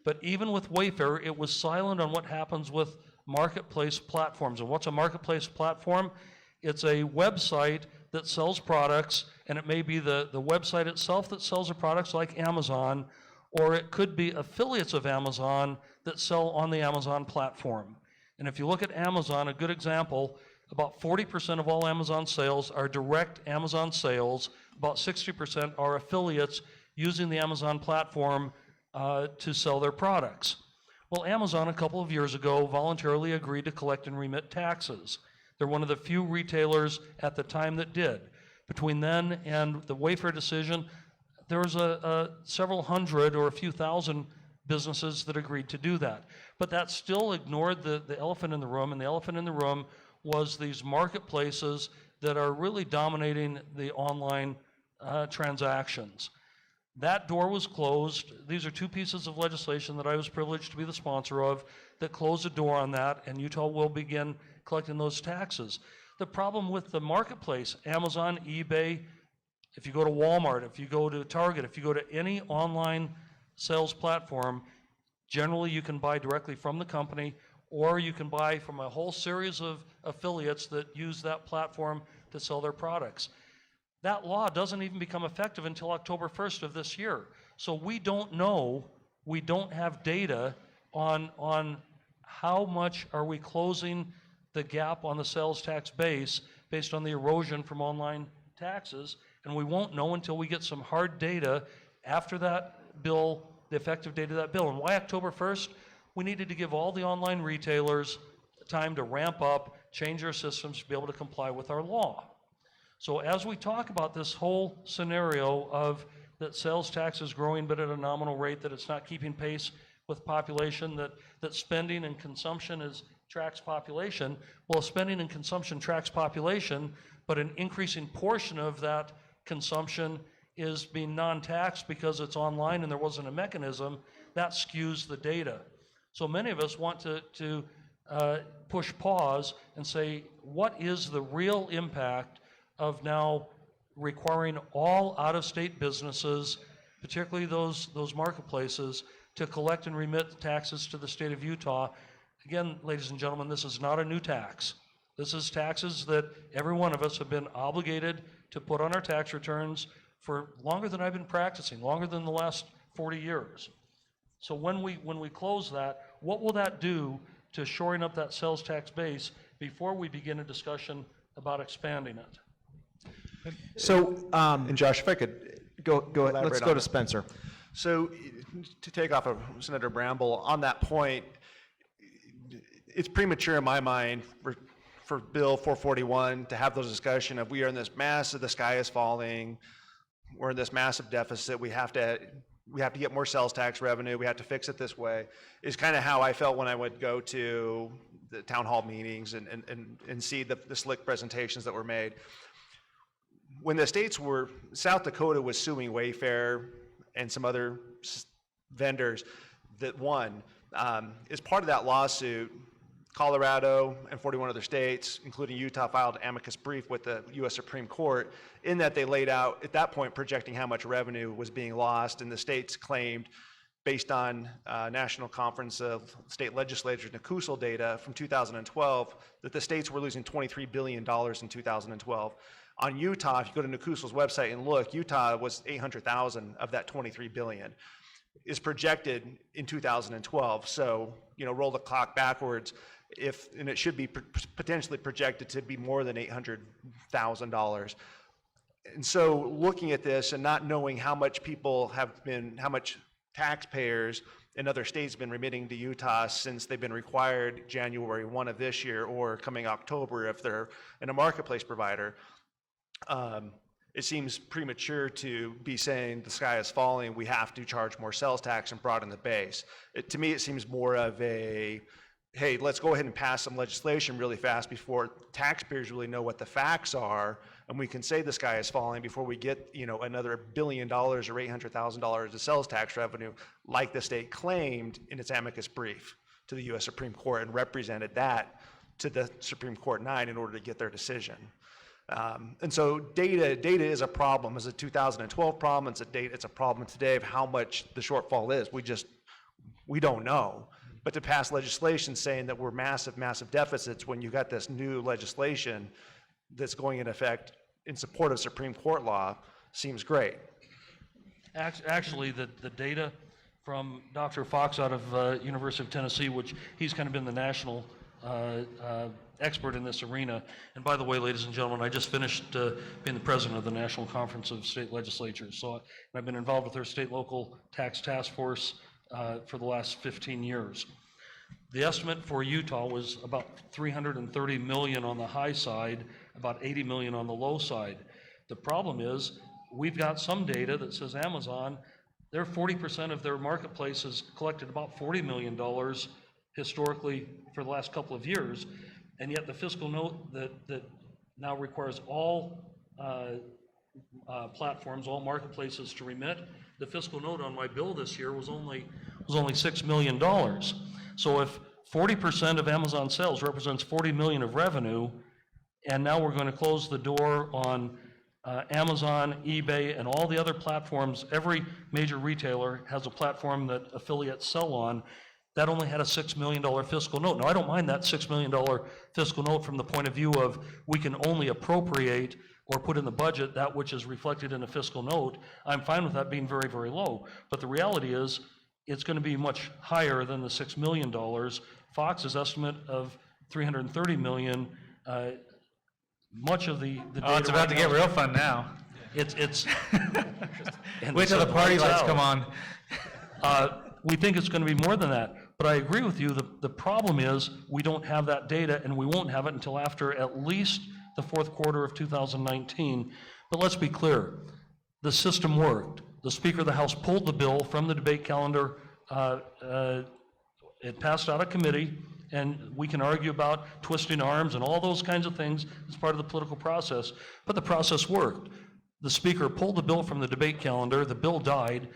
S3: But even with Wayfair, it was silent on what happens with marketplace platforms. And what's a marketplace platform? It's a website that sells products, and it may be the website itself that sells the products, like Amazon, or it could be affiliates of Amazon that sell on the Amazon platform. And if you look at Amazon, a good example, about 40% of all Amazon sales are direct Amazon sales. About 60% are affiliates using the Amazon platform to sell their products. Well, Amazon a couple of years ago voluntarily agreed to collect and remit taxes. They're one of the few retailers at the time that did. Between then and the Wayfair decision, there was several hundred or a few thousand businesses that agreed to do that. But that still ignored the elephant in the room, and the elephant in the room was these marketplaces that are really dominating the online transactions. That door was closed. These are two pieces of legislation that I was privileged to be the sponsor of that closed the door on that, and Utah will begin collecting those taxes. The problem with the marketplace, Amazon, eBay, if you go to Walmart, if you go to Target, if you go to any online sales platform, generally you can buy directly from the company, or you can buy from a whole series of affiliates that use that platform to sell their products. That law doesn't even become effective until October 1st of this year. So we don't know, we don't have data on how much are we closing the gap on the sales tax base based on the erosion from online taxes, and we won't know until we get some hard data after that bill, the effective date of that bill. And why October 1st? We needed to give all the online retailers time to ramp up, change their systems to be able to comply with our law. So as we talk about this whole scenario of that sales tax is growing but at a nominal rate, that it's not keeping pace with population, that spending and consumption tracks population, well, spending and consumption tracks population, but an increasing portion of that consumption is being non-taxed because it's online and there wasn't a mechanism, that skews the data. So many of us want to push pause and say, what is the real impact of now requiring all out-of-state businesses, particularly those marketplaces, to collect and remit taxes to the state of Utah? Again, ladies and gentlemen, this is not a new tax. This is taxes that every one of us have been obligated to put on our tax returns for longer than I've been practicing, longer than the last 40 years. So when we close that, what will that do to shoring up that sales tax base before we begin a discussion about expanding it?
S2: So,
S9: And Josh, if I could
S2: go ahead. Let's go to
S9: that.
S2: Spencer.
S6: So to take off of Senator Bramble, on that point, it's premature in my mind for Bill 441 to have those discussion of we are in this massive, the sky is falling, we're in this massive deficit, we have to get more sales tax revenue, we have to fix it this way, is kind of how I felt when I would go to the town hall meetings and see the slick presentations that were made. When the states were, South Dakota was suing Wayfair and some other vendors that won. As part of that lawsuit, Colorado and 41 other states, including Utah, filed an amicus brief with the U.S. Supreme Court in that they laid out, at that point, projecting how much revenue was being lost, and the states claimed, based on National Conference of State Legislatures, NACUSL data from 2012, that the states were losing $23 billion in 2012. On Utah, if you go to NACUSL's website and look, Utah was 800,000 of that 23 billion is projected in 2012. So, roll the clock backwards, and it should be potentially projected to be more than $800,000. And so looking at this and not knowing how much how much taxpayers in other states have been remitting to Utah since they've been required January 1 of this year or coming October if they're in a marketplace provider, it seems premature to be saying the sky is falling, we have to charge more sales tax and broaden the base. To me, it seems more of a, hey, let's go ahead and pass some legislation really fast before taxpayers really know what the facts are, and we can say the sky is falling before we get, another $1 billion or $800,000 of sales tax revenue, like the state claimed in its amicus brief to the U.S. Supreme Court and represented that to the Supreme Court 9 in order to get their decision. And so data is a problem. It's a 2012 problem. It's a problem today of how much the shortfall is. We don't know. But to pass legislation saying that we're massive deficits when you got this new legislation that's going into effect in support of Supreme Court law seems great.
S3: Actually, the data from Dr. Fox out of University of Tennessee, which he's kind of been the national expert in this arena. And by the way, ladies and gentlemen, I just finished being the president of the National Conference of State Legislatures. So I've been involved with their state local tax task force for the last 15 years. The estimate for Utah was about $330 million on the high side, about $80 million on the low side. The problem is we've got some data that says Amazon, their 40% of their marketplace has collected about $40 million historically for the last couple of years, and yet the fiscal note that now requires all platforms, all marketplaces to remit, the fiscal note on my bill this year was only $6 million. So if 40% of Amazon sales represents $40 million of revenue, and now we're going to close the door on Amazon, eBay, and all the other platforms, every major retailer has a platform that affiliates sell on, that only had a $6 million fiscal note. Now, I don't mind that $6 million fiscal note from the point of view of we can only appropriate or put in the budget that which is reflected in a fiscal note. I'm fine with that being very, very low. But the reality is it's going to be much higher than the $6 million. Fox's estimate of $330 million, much of the data.
S7: Oh, it's about to get real fun now.
S3: It's
S7: Wait till the party lights come on.
S3: We think it's going to be more than that. But I agree with you, the problem is we don't have that data, and we won't have it until after at least the fourth quarter of 2019. But let's be clear, the system worked. The Speaker of the House pulled the bill from the debate calendar. It passed out of committee, and we can argue about twisting arms and all those kinds of things as part of the political process, but the process worked. The Speaker pulled the bill from the debate calendar, the bill died,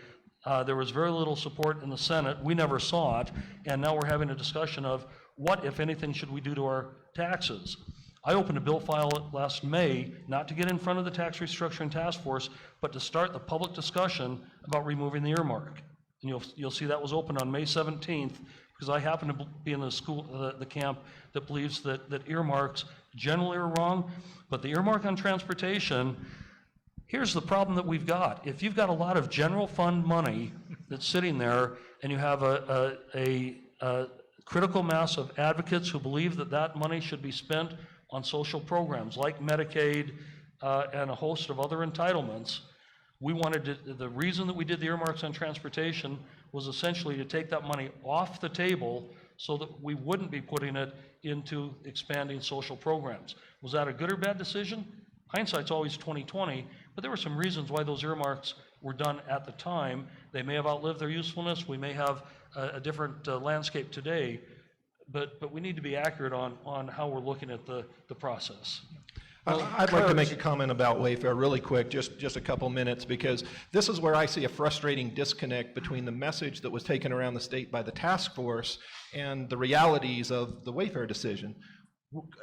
S3: there was very little support in the Senate, we never saw it, and now we're having a discussion of what, if anything, should we do to our taxes. I opened a bill file last May, not to get in front of the Tax Restructuring Task Force, but to start the public discussion about removing the earmark. And you'll see that was opened on May 17th, because I happen to be in the camp that believes that earmarks generally are wrong, but the earmark on transportation, here's the problem that we've got. If you've got a lot of general fund money that's sitting there, and you have a critical mass of advocates who believe that that money should be spent on social programs like Medicaid and a host of other entitlements, we wanted to, the reason that we did the earmarks on transportation was essentially to take that money off the table so that we wouldn't be putting it into expanding social programs. Was that a good or bad decision? Hindsight's always 20/20, but there were some reasons why those earmarks were done at the time. They may have outlived their usefulness. We may have a different landscape today, but we need to be accurate on how we're looking at the process.
S4: I'd like to make a comment about Wayfair really quick, just a couple minutes, because this is where I see a frustrating disconnect between the message that was taken around the state by the task force and the realities of the Wayfair decision.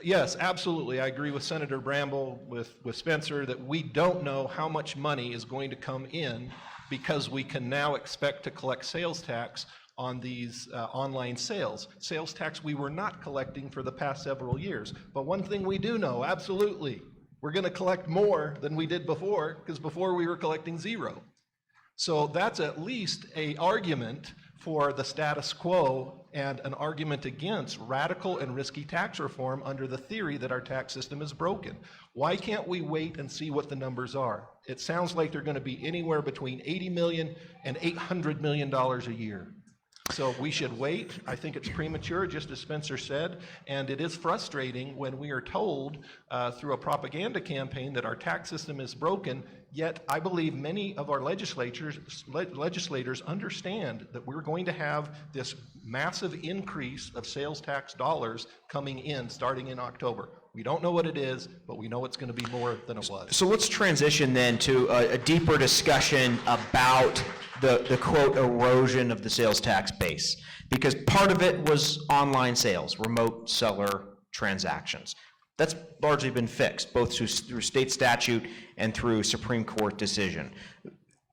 S4: Yes, absolutely, I agree with Senator Bramble, with Spencer, that we don't know how much money is going to come in because we can now expect to collect sales tax on these online sales. Sales tax we were not collecting for the past several years. But one thing we do know, absolutely, we're going to collect more than we did before, because before we were collecting zero. So that's at least an argument for the status quo and an argument against radical and risky tax reform under the theory that our tax system is broken. Why can't we wait and see what the numbers are? It sounds like they're going to be anywhere between $80 million and $800 million a year. So we should wait. I think it's premature, just as Spencer said, and it is frustrating when we are told through a propaganda campaign that our tax system is broken, yet I believe many of our legislators understand that we're going to have this massive increase of sales tax dollars coming in starting in October. We don't know what it is, but we know it's going to be more than it was.
S2: So let's transition then to a deeper discussion about the quote erosion of the sales tax base, because part of it was online sales, remote seller transactions. That's largely been fixed, both through state statute and through Supreme Court decision.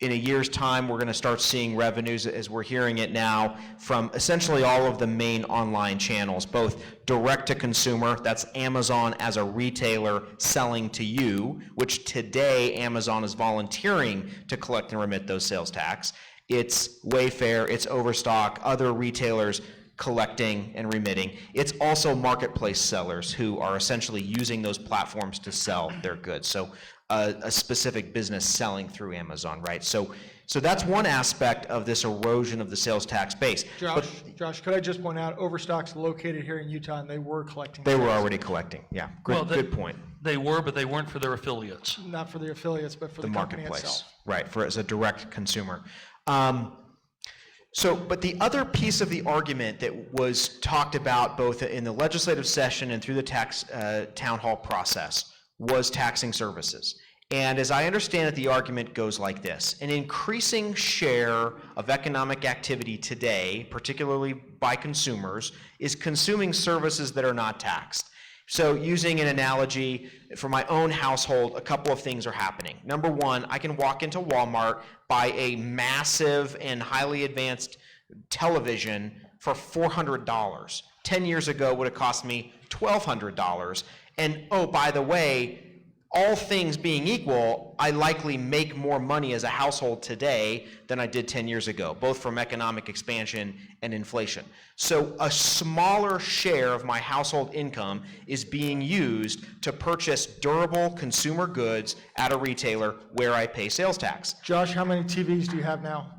S2: In a year's time, we're going to start seeing revenues, as we're hearing it now, from essentially all of the main online channels, both direct to consumer, that's Amazon as a retailer selling to you, which today Amazon is volunteering to collect and remit those sales tax. It's Wayfair, it's Overstock, other retailers collecting and remitting. It's also marketplace sellers who are essentially using those platforms to sell their goods. So a specific business selling through Amazon, right? So that's one aspect of this erosion of the sales tax base.
S8: Josh, could I just point out, Overstock's located here in Utah, and they were collecting.
S2: They were already collecting, yeah. Good point.
S3: They were, but they weren't for their affiliates.
S8: Not for the affiliates, but for the company itself.
S2: Right, as a direct consumer. But the other piece of the argument that was talked about both in the legislative session and through the tax town hall process was taxing services. And as I understand it, the argument goes like this. An increasing share of economic activity today, particularly by consumers, is consuming services that are not taxed. So using an analogy for my own household, a couple of things are happening. Number one, I can walk into Walmart, buy a massive and highly advanced television for $400. 10 years ago would have cost me $1,200. And oh, by the way, all things being equal, I likely make more money as a household today than I did 10 years ago, both from economic expansion and inflation. So a smaller share of my household income is being used to purchase durable consumer goods at a retailer where I pay sales tax.
S8: Josh, how many TVs do you have now?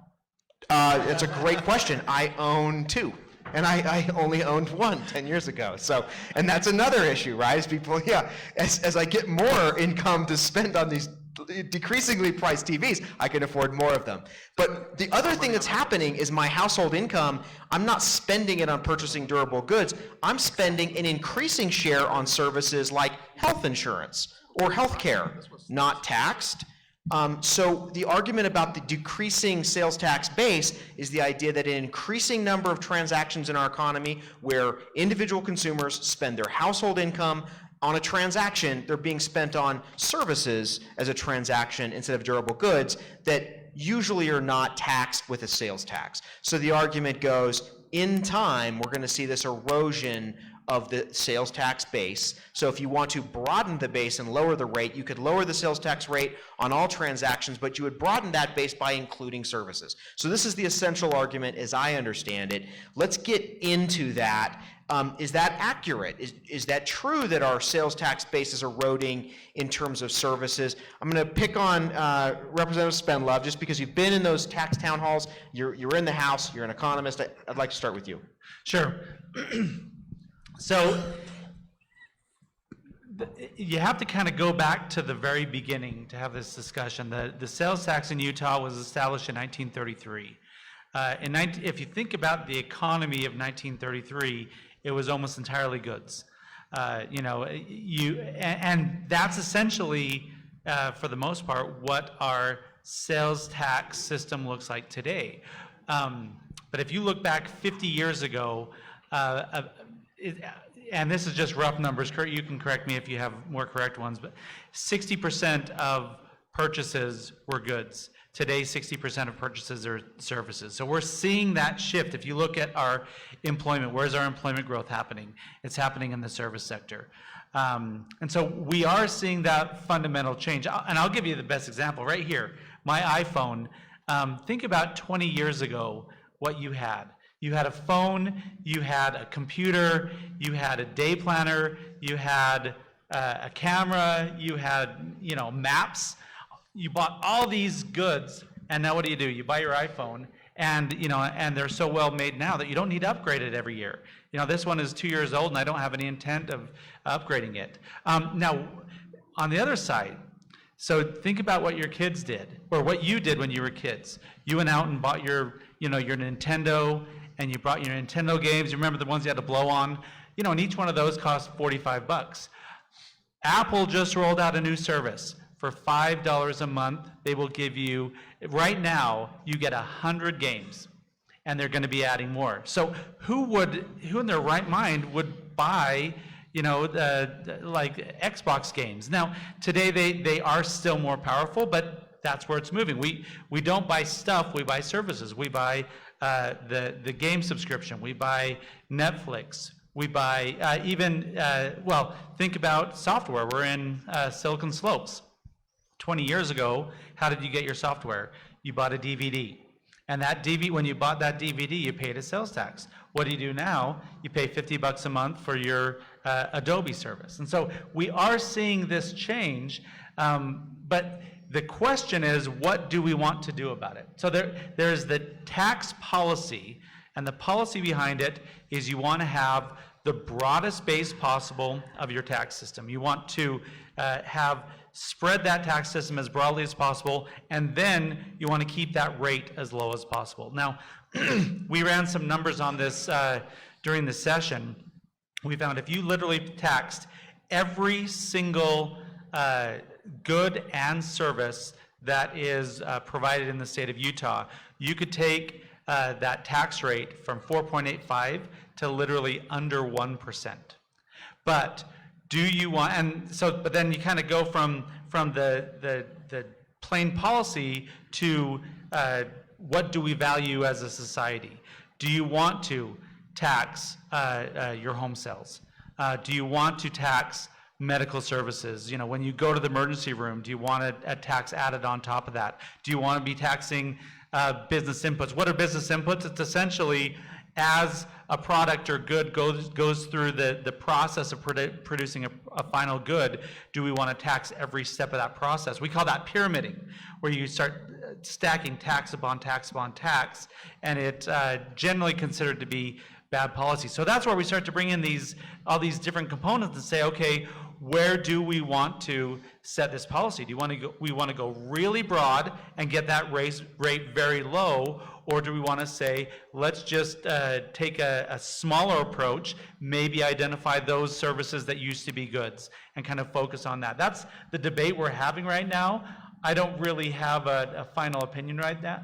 S2: It's a great question. I own 2. And I only owned 1 10 years ago. So, and that's another issue, right? As people, as I get more income to spend on these decreasingly priced TVs, I can afford more of them. But the other thing that's happening is my household income, I'm not spending it on purchasing durable goods. I'm spending an increasing share on services like health insurance or health care, not taxed. So the argument about the decreasing sales tax base is the idea that an increasing number of transactions in our economy where individual consumers spend their household income on a transaction, they're being spent on services as a transaction instead of durable goods that usually are not taxed with a sales tax. So the argument goes, in time, we're going to see this erosion of the sales tax base. So if you want to broaden the base and lower the rate, you could lower the sales tax rate on all transactions, but you would broaden that base by including services. So this is the essential argument as I understand it. Let's get into that. Is that accurate? Is that true that our sales tax base is eroding in terms of services? I'm going to pick on Representative Spendlove just because you've been in those tax town halls. You're in the House. You're an economist. I'd like to start with you.
S7: Sure. So you have to kind of go back to the very beginning to have this discussion. The sales tax in Utah was established in 1933. If you think about the economy of 1933, it was almost entirely goods. And that's essentially, for the most part, what our sales tax system looks like today. But if you look back 50 years ago, and this is just rough numbers, Curt, you can correct me if you have more correct ones, but 60% of purchases were goods. Today, 60% of purchases are services. So we're seeing that shift. If you look at our employment, where's our employment growth happening? It's happening in the service sector. And so we are seeing that fundamental change. And I'll give you the best example right here. My iPhone, think about 20 years ago what you had. You had a phone, you had a computer, you had a day planner, you had a camera, you had, maps. You bought all these goods, and now what do? You buy your iPhone, And, and they're so well made now that you don't need to upgrade it every year. This one is 2 years old and I don't have any intent of upgrading it. Now, on the other side, so think about what your kids did, or what you did when you were kids. You went out and bought your Nintendo, and you brought your Nintendo games. You remember the ones you had to blow on? And each one of those cost $45. Apple just rolled out a new service. For $5 a month, they will give you, right now, you get 100 games, and they're going to be adding more. So who in their right mind would buy, like Xbox games? Now, today they are still more powerful, but that's where it's moving. We don't buy stuff, we buy services. We buy the game subscription, we buy Netflix, we buy think about software. We're in Silicon Slopes. 20 years ago, how did you get your software? You bought a DVD. And that DVD, when you bought that DVD, you paid a sales tax. What do you do now? You pay $50 a month for your Adobe service. And so we are seeing this change, but the question is, what do we want to do about it? So there's the tax policy, and the policy behind it is you want to have the broadest base possible of your tax system. You want to spread that tax system as broadly as possible, and then you want to keep that rate as low as possible. Now, we ran some numbers on this during the session. We found if you literally taxed every single good and service that is provided in the state of Utah, you could take that tax rate from 4.85 to literally under 1%. But do you want, but then you kind of go from the plain policy to what do we value as a society? Do you want to tax your home sales? Do you want to tax medical services? When you go to the emergency room, do you want a tax added on top of that? Do you want to be taxing business inputs? What are business inputs? It's essentially as a product or good goes through the process of producing a final good, do we want to tax every step of that process? We call that pyramiding, where you start stacking tax upon tax upon tax, and it's generally considered to be bad policy. So that's where we start to bring in all these different components and say, okay, where do we want to set this policy? We want to go really broad and get that rate very low, or do we want to say, let's just take a smaller approach, maybe identify those services that used to be goods, and kind of focus on that? That's the debate we're having right now. I don't really have a final opinion right now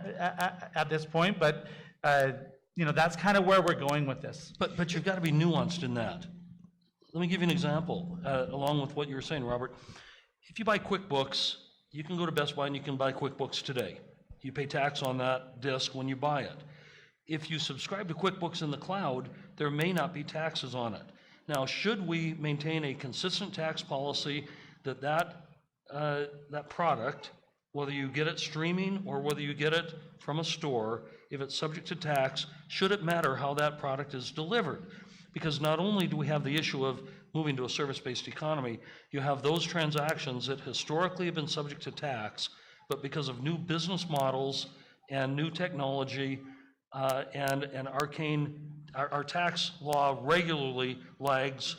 S7: at this point, but that's kind of where we're going with this.
S3: But you've got to be nuanced in that. Let me give you an example, along with what you were saying, Robert. If you buy QuickBooks, you can go to Best Buy and you can buy QuickBooks today. You pay tax on that disc when you buy it. If you subscribe to QuickBooks in the cloud, there may not be taxes on it. Now, should we maintain a consistent tax policy that product, whether you get it streaming or whether you get it from a store, if it's subject to tax, should it matter how that product is delivered? Because not only do we have the issue of moving to a service-based economy, you have those transactions that historically have been subject to tax, but because of new business models and new technology and arcane, our tax law regularly lags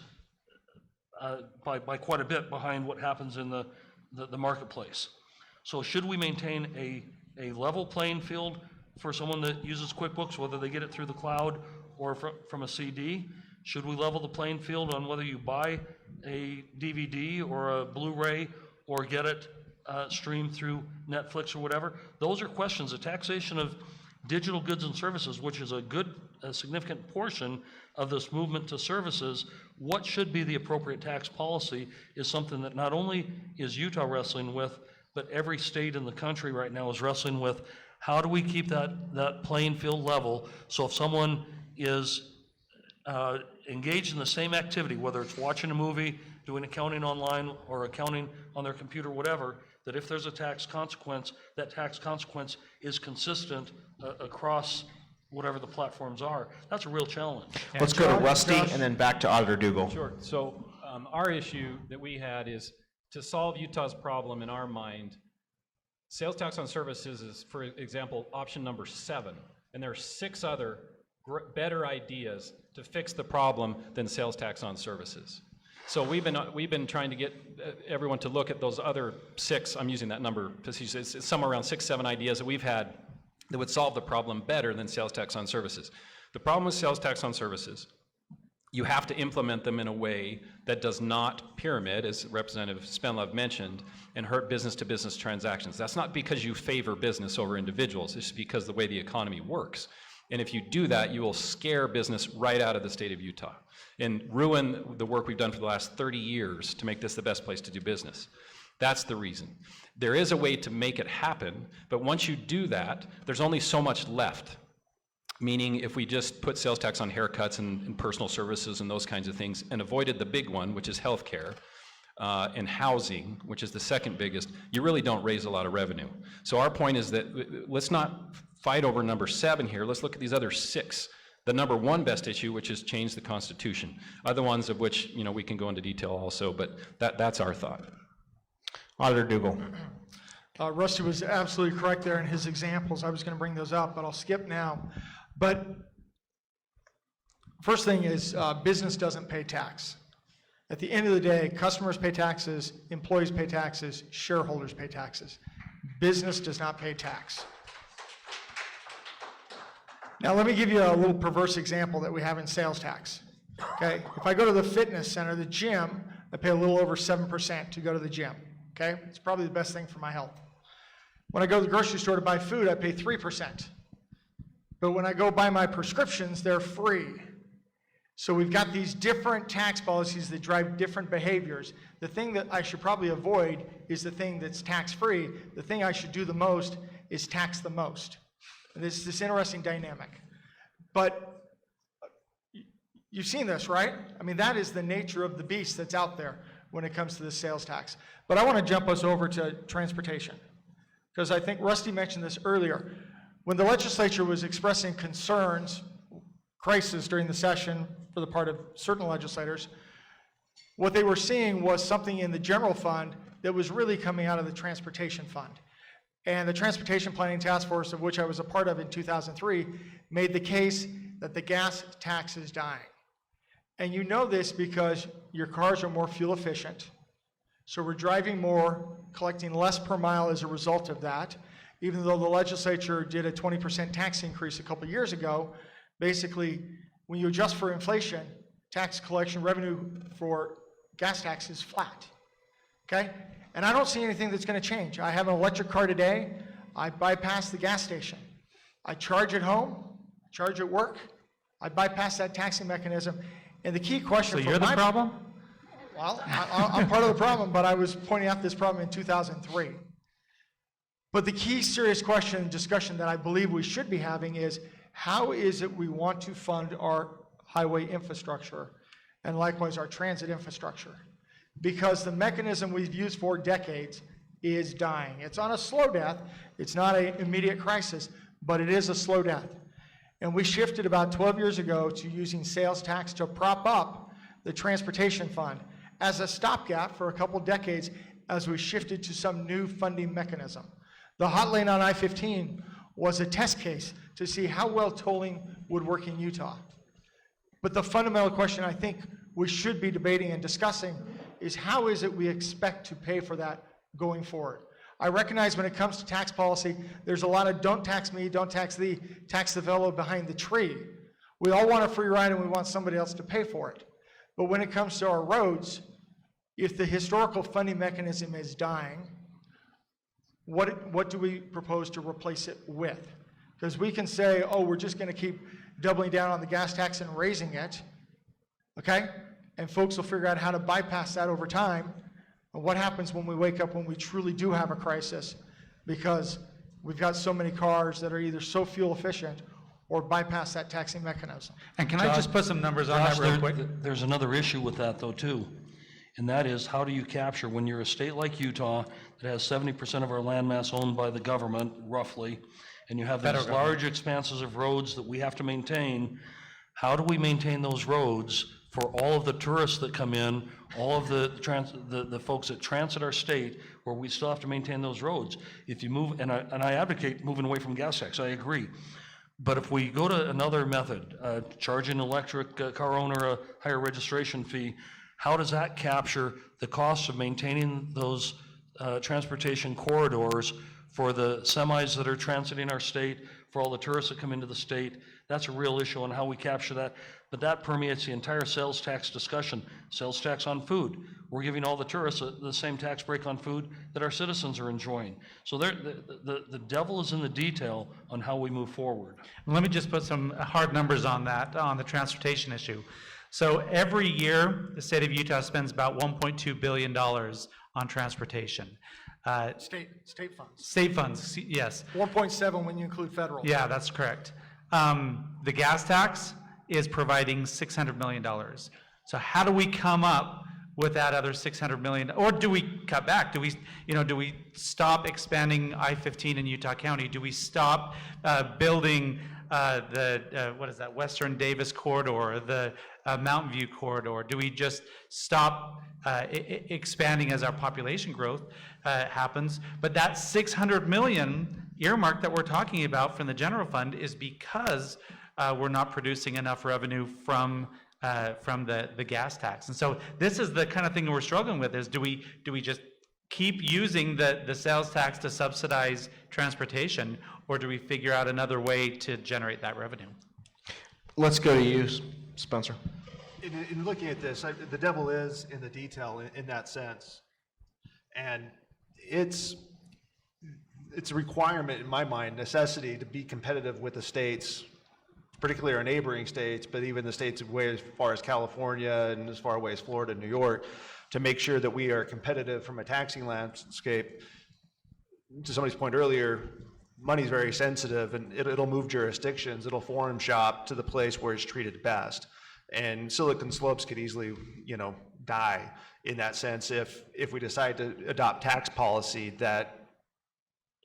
S3: by quite a bit behind what happens in the marketplace. So should we maintain a level playing field for someone that uses QuickBooks, whether they get it through the cloud or from a CD? Should we level the playing field on whether you buy a DVD or a Blu-ray or get it streamed through Netflix or whatever? Those are questions. The taxation of digital goods and services, which is a significant portion of this movement to services, what should be the appropriate tax policy is something that not only is Utah wrestling with, but every state in the country right now is wrestling with. How do we keep that playing field level, so if someone is engaged in the same activity, whether it's watching a movie, doing accounting online, or accounting on their computer, whatever, that if there's a tax consequence, that tax consequence is consistent across whatever the platforms are? That's a real challenge.
S2: Let's go to Rusty and then back to Auditor Dougall.
S5: Sure. So our issue that we had is to solve Utah's problem in our mind. Sales tax on services is, for example, option number 7. And there are 6 other better ideas to fix the problem than sales tax on services. So we've been trying to get everyone to look at those other 6, I'm using that number because it's somewhere around 6, 7 ideas that we've had that would solve the problem better than sales tax on services. The problem with sales tax on services, you have to implement them in a way that does not pyramid, as Representative Spendlove mentioned, and hurt business-to-business transactions. That's not because you favor business over individuals, it's because the way the economy works. And if you do that, you will scare business right out of the state of Utah and ruin the work we've done for the last 30 years to make this the best place to do business. That's the reason. There is a way to make it happen, but once you do that, there's only so much left. Meaning if we just put sales tax on haircuts and personal services and those kinds of things and avoided the big one, which is healthcare, and housing, which is the second biggest, you really don't raise a lot of revenue. So our point is that let's not fight over number 7 here. Let's look at these other 6. The number 1 best issue, which is change the Constitution. Other ones of which, you know, we can go into detail also, but that's our thought.
S2: Auditor Dougall.
S8: Rusty was absolutely correct there in his examples. I was going to bring those up, but I'll skip now. But first thing is business doesn't pay tax. At the end of the day, customers pay taxes, employees pay taxes, shareholders pay taxes. Business does not pay tax. Now let me give you a little perverse example that we have in sales tax. Okay, if I go to the fitness center, the gym, I pay a little over 7% to go to the gym. Okay, it's probably the best thing for my health. When I go to the grocery store to buy food, I pay 3%. But when I go buy my prescriptions, they're free. So we've got these different tax policies that drive different behaviors. The thing that I should probably avoid is the thing that's tax-free. The thing I should do the most is tax the most. And this is this interesting dynamic. But you've seen this, right? I mean, that is the nature of the beast that's out there when it comes to the sales tax. But I want to jump us over to transportation, because I think Rusty mentioned this earlier. When the legislature was expressing concerns, crisis during the session for the part of certain legislators, what they were seeing was something in the general fund that was really coming out of the transportation fund. And the Transportation Planning Task Force, of which I was a part of in 2003, made the case that the gas tax is dying. And you know this because your cars are more fuel efficient, so we're driving more, collecting less per mile as a result of that. Even though the legislature did a 20% tax increase a couple years ago, basically, when you adjust for inflation, tax collection revenue for gas tax is flat, okay? And I don't see anything that's gonna change. I have an electric car today. I bypass the gas station. I charge at home, charge at work. I bypass that taxing mechanism. And the key question
S7: So you're the problem?
S8: Well, I'm part of the problem, but I was pointing out this problem in 2003. But the key serious question and discussion that I believe we should be having is, how is it we want to fund our highway infrastructure and likewise our transit infrastructure? Because the mechanism we've used for decades is dying. It's on a slow death. It's not an immediate crisis, but it is a slow death. And we shifted about 12 years ago to using sales tax to prop up the transportation fund as a stopgap for a couple decades as we shifted to some new funding mechanism. The hot lane on I-15 was a test case to see how well tolling would work in Utah. But the fundamental question I think we should be debating and discussing is, how is it we expect to pay for that going forward? I recognize when it comes to tax policy, there's a lot of don't tax me, don't tax thee, tax the fellow behind the tree. We all want a free ride and we want somebody else to pay for it. But when it comes to our roads, if the historical funding mechanism is dying, what do we propose to replace it with? Because we can say, oh, we're just going to keep doubling down on the gas tax and raising it, okay? And folks will figure out how to bypass that over time. And what happens when we wake up when we truly do have a crisis? Because we've got so many cars that are either so fuel efficient or bypass that taxing mechanism.
S7: And can I just put some numbers on that real quick?
S3: There's another issue with that though too. And that is, how do you capture, when you're a state like Utah that has 70% of our landmass owned by the government, roughly, and you have these large expanses of roads that we have to maintain, how do we maintain those roads for all of the tourists that come in, all of the folks that transit our state, where we still have to maintain those roads? If you move, and I advocate moving away from gas tax, I agree. But if we go to another method, charging an electric car owner a higher registration fee, how does that capture the cost of maintaining those transportation corridors for the semis that are transiting our state, for all the tourists that come into the state? That's a real issue on how we capture that. But that permeates the entire sales tax discussion. Sales tax on food. We're giving all the tourists the same tax break on food that our citizens are enjoying. So the devil is in the detail on how we move forward.
S7: Let me just put some hard numbers on that, on the transportation issue. So every year, the state of Utah spends about $1.2 billion on transportation.
S8: State funds.
S7: State funds, yes.
S8: 1.7 when you include federal.
S7: Yeah, that's correct. The gas tax is providing $600 million. So how do we come up with that other $600 million? Or do we cut back? Do we stop expanding I-15 in Utah County? Do we stop building what is that, Western Davis corridor, the Mountain View corridor? Do we just stop expanding as our population growth happens? But that $600 million earmark that we're talking about from the general fund is because we're not producing enough revenue from the gas tax. And so this is the kind of thing that we're struggling with, is do we just keep using the sales tax to subsidize transportation, or do we figure out another way to generate that revenue?
S2: Let's go to you, Spencer.
S9: In looking at this, the devil is in the detail in that sense. And it's a requirement in my mind, necessity, to be competitive with the states, particularly our neighboring states, but even the states as far as California and as far away as Florida and New York, to make sure that we are competitive from a taxing landscape. To somebody's point earlier, money's very sensitive, and it'll move jurisdictions. It'll forum shop to the place where it's treated best. And Silicon Slopes could easily, die in that sense if we decide to adopt tax policy that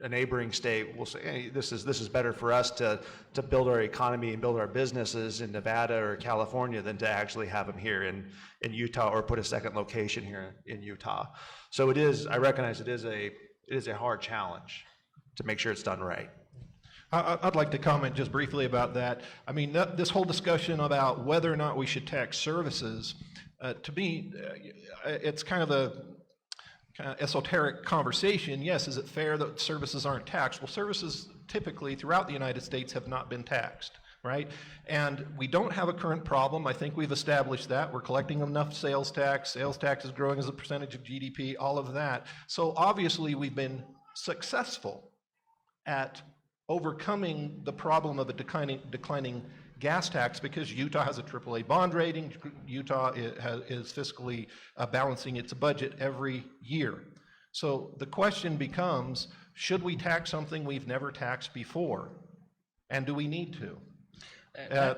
S9: a neighboring state will say, hey, this is better for us to build our economy and build our businesses in Nevada or California than to actually have them here in Utah, or put a second location here in Utah. So I recognize it is a hard challenge to make sure it's done right.
S4: I'd like to comment just briefly about that. I mean, this whole discussion about whether or not we should tax services, to me, it's kind of a esoteric conversation. Yes, is it fair that services aren't taxed? Well, services typically throughout the United States have not been taxed, right? And we don't have a current problem. I think we've established that. We're collecting enough sales tax. Sales tax is growing as a percentage of GDP, all of that. So obviously we've been successful at overcoming the problem of a declining gas tax, because Utah has a AAA bond rating. Utah is fiscally balancing its budget every year. So the question becomes, should we tax something we've never taxed before? And do we need to?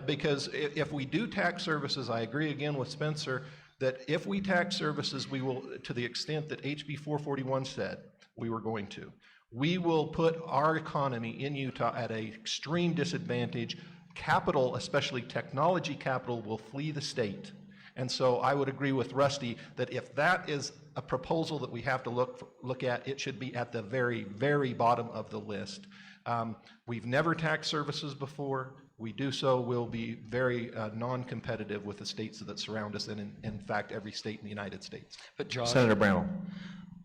S4: Because if we do tax services, I agree again with Spencer, that if we tax services, we will, to the extent that HB 441 said we were going to, we will put our economy in Utah at an extreme disadvantage. Capital, especially technology capital, will flee the state. And so I would agree with Rusty that if that is a proposal that we have to look at, it should be at the very, very bottom of the list. We've never taxed services before. We do so, we'll be very non-competitive with the states that surround us, and in fact, every state in the United States.
S3: But Josh,
S2: Senator Bramble.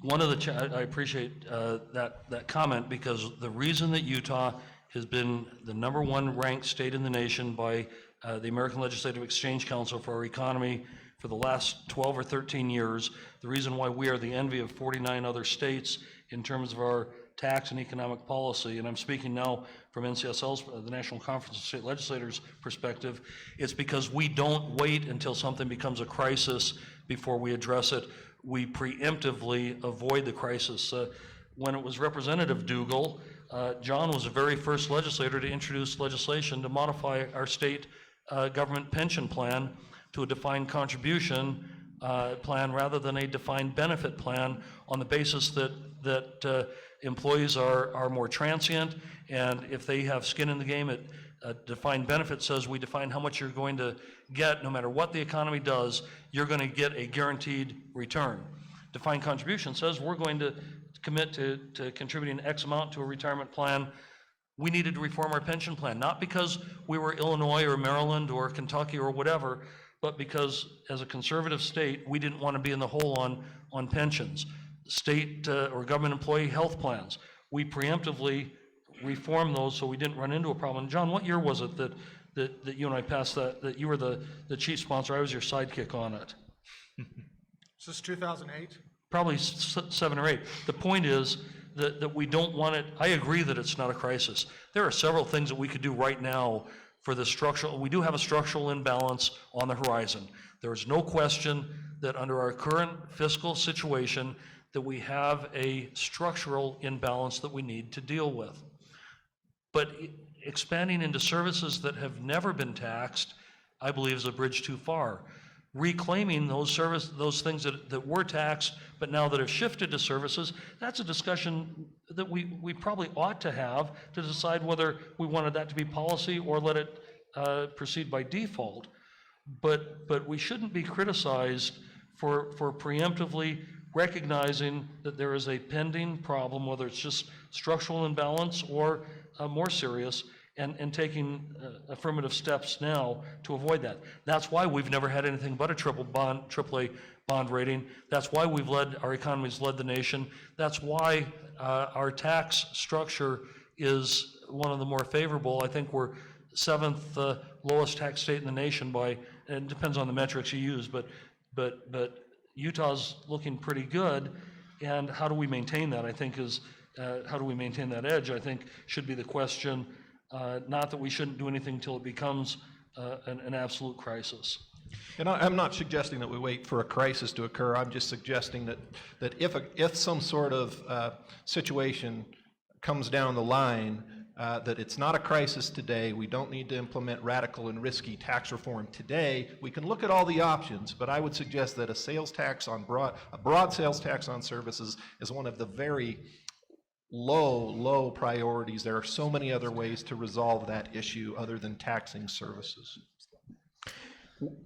S3: one of the, I appreciate that comment, because the reason that Utah has been the #1 ranked state in the nation by the American Legislative Exchange Council for our economy for the last 12 or 13 years, the reason why we are the envy of 49 other states in terms of our tax and economic policy, and I'm speaking now from NCSL's, the National Conference of State Legislators perspective, it's because we don't wait until something becomes a crisis before we address it. We preemptively avoid the crisis. When it was Representative Dougall, John was the very first legislator to introduce legislation to modify our state government pension plan to a defined contribution plan rather than a defined benefit plan, on the basis that employees are more transient, and if they have skin in the game, defined benefit says we define how much you're going to get no matter what the economy does. You're going to get a guaranteed return. Defined contribution says we're going to commit to contributing X amount to a retirement plan we needed to reform our pension plan, not because we were Illinois or Maryland or Kentucky or whatever, but because as a conservative state, we didn't want to be in the hole on pensions. State or government employee health plans, we preemptively reformed those so we didn't run into a problem. And John, what year was it that you and I passed that you were the chief sponsor? I was your sidekick on it.
S8: Is this 2008?
S3: Probably 7 or 8. The point is that we don't want it. I agree that it's not a crisis. There are several things that we could do right now for the structural. We do have a structural imbalance on the horizon. There is no question that under our current fiscal situation that we have a structural imbalance that we need to deal with. But expanding into services that have never been taxed, I believe, is a bridge too far. Reclaiming those things that were taxed, but now that have shifted to services, that's a discussion that we probably ought to have to decide whether we wanted that to be policy or let it proceed by default. But we shouldn't be criticized for preemptively recognizing that there is a pending problem, whether it's just structural imbalance or more serious, and taking affirmative steps now to avoid that. That's why we've never had anything but a AAA bond rating. That's why our economy's led the nation. That's why our tax structure is one of the more favorable. I think we're 7th lowest tax state in the nation by, and it depends on the metrics you use, but Utah's looking pretty good. And how do we maintain that? I think how do we maintain that edge? I think should be the question. Not that we shouldn't do anything until it becomes an absolute crisis.
S4: And I'm not suggesting that we wait for a crisis to occur. I'm just suggesting that if some sort of situation comes down the line, that it's not a crisis today, we don't need to implement radical and risky tax reform today. We can look at all the options, but I would suggest that a broad sales tax on services is one of the very low priorities. There are so many other ways to resolve that issue other than taxing services.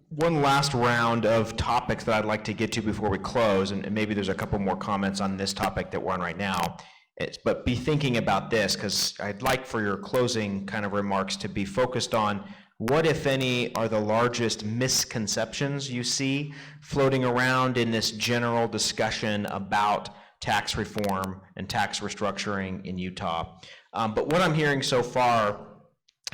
S2: One last round of topics that I'd like to get to before we close, and maybe there's a couple more comments on this topic that we're on right now. But be thinking about this, because I'd like for your closing kind of remarks to be focused on what, if any, are the largest misconceptions you see floating around in this general discussion about tax reform and tax restructuring in Utah. But what I'm hearing so far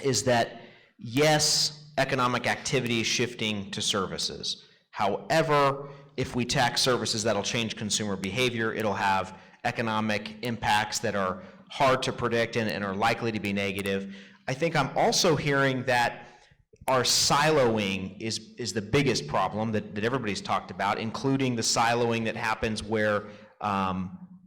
S2: is that, yes, economic activity is shifting to services. However, if we tax services, that'll change consumer behavior. It'll have economic impacts that are hard to predict and are likely to be negative. I think I'm also hearing that our siloing is the biggest problem that everybody's talked about, including the siloing that happens where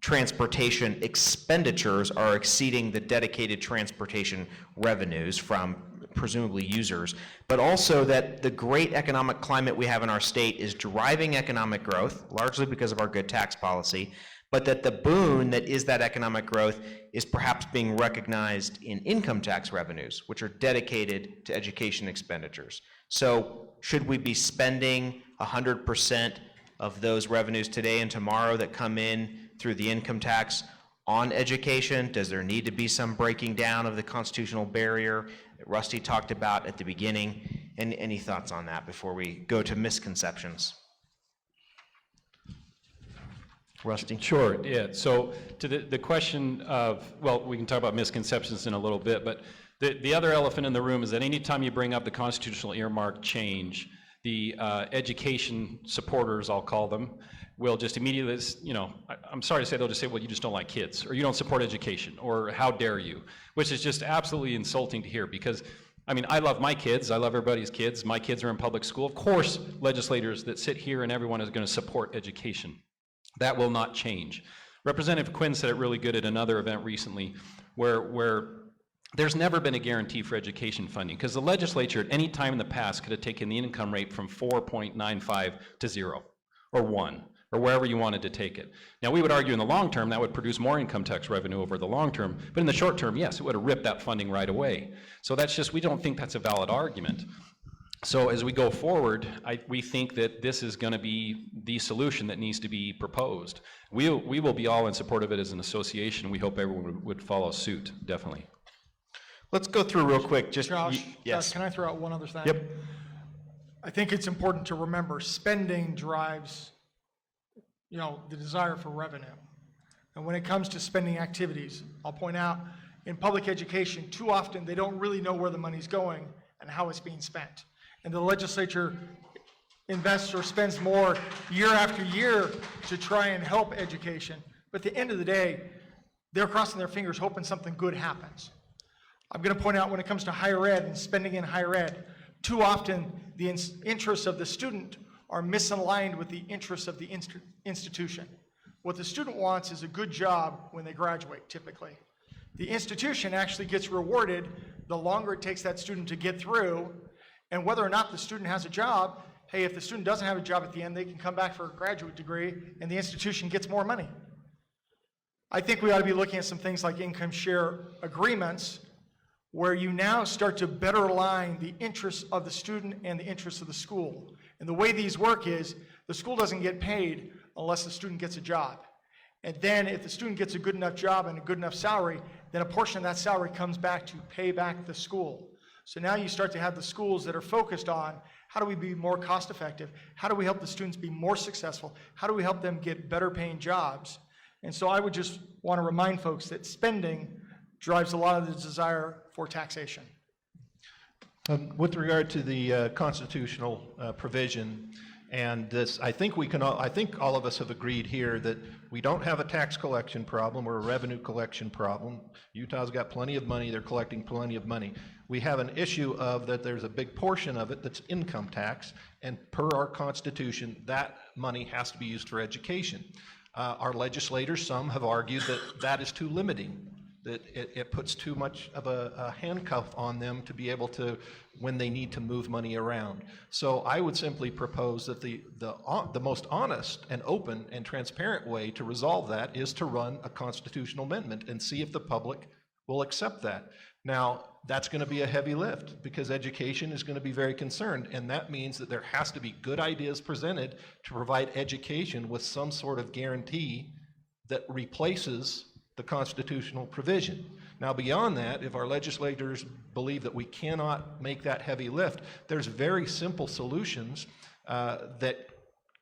S2: transportation expenditures are exceeding the dedicated transportation revenues from presumably users, but also that the great economic climate we have in our state is driving economic growth, largely because of our good tax policy, but that the boon that is that economic growth is perhaps being recognized in income tax revenues, which are dedicated to education expenditures. So should we be spending 100% of those revenues today and tomorrow that come in through the income tax on education? Does there need to be some breaking down of the constitutional barrier that Rusty talked about at the beginning? And any thoughts on that before we go to misconceptions? Rusty?
S5: Sure, yeah. So to the question of, well, we can talk about misconceptions in a little bit, but the other elephant in the room is that anytime you bring up the constitutional earmark change, the education supporters, I'll call them, will just immediately, I'm sorry to say, they'll just say, well, you just don't like kids, or you don't support education, or how dare you, which is just absolutely insulting to hear, because I love my kids, I love everybody's kids, my kids are in public school. Of course, legislators that sit here and everyone is going to support education. That will not change. Representative Quinn said it really good at another event recently, where there's never been a guarantee for education funding, because the legislature at any time in the past could have taken the income rate from 4.95 to 0, or 1, or wherever you wanted to take it. Now, we would argue in the long term that would produce more income tax revenue over the long term, but in the short term, yes, it would have ripped that funding right away. So that's just, we don't think that's a valid argument. So as we go forward, we think that this is going to be the solution that needs to be proposed. We will be all in support of it as an association. We hope everyone would follow suit, definitely.
S2: Let's go through real quick, just,
S8: Josh,
S2: yes.
S8: Josh, can I throw out one other thing?
S2: Yep.
S8: I think it's important to remember spending drives, the desire for revenue. And when it comes to spending activities, I'll point out in public education, too often they don't really know where the money's going and how it's being spent. And the legislature invests or spends more year after year to try and help education. But at the end of the day, they're crossing their fingers hoping something good happens. I'm going to point out when it comes to higher ed and spending in higher ed, too often the interests of the student are misaligned with the interests of the institution. What the student wants is a good job when they graduate, typically. The institution actually gets rewarded the longer it takes that student to get through, and whether or not the student has a job, hey, if the student doesn't have a job at the end, they can come back for a graduate degree, and the institution gets more money. I think we ought to be looking at some things like income share agreements, where you now start to better align the interests of the student and the interests of the school. And the way these work is, the school doesn't get paid unless the student gets a job. And then if the student gets a good enough job and a good enough salary, then a portion of that salary comes back to pay back the school. So now you start to have the schools that are focused on how do we be more cost effective? How do we help the students be more successful? How do we help them get better paying jobs? And so I would just want to remind folks that spending drives a lot of the desire for taxation.
S4: With regard to the constitutional provision, and this, I think all of us have agreed here that we don't have a tax collection problem or a revenue collection problem. Utah's got plenty of money, they're collecting plenty of money. We have an issue of that there's a big portion of it that's income tax, and per our Constitution, that money has to be used for education. Our legislators, some have argued that that is too limiting, that it puts too much of a handcuff on them to be able to, when they need to move money around. So I would simply propose that the most honest and open and transparent way to resolve that is to run a constitutional amendment and see if the public will accept that. Now, that's going to be a heavy lift because education is going to be very concerned, and that means that there has to be good ideas presented to provide education with some sort of guarantee that replaces the constitutional provision. Now, beyond that, if our legislators believe that we cannot make that heavy lift, there's very simple solutions that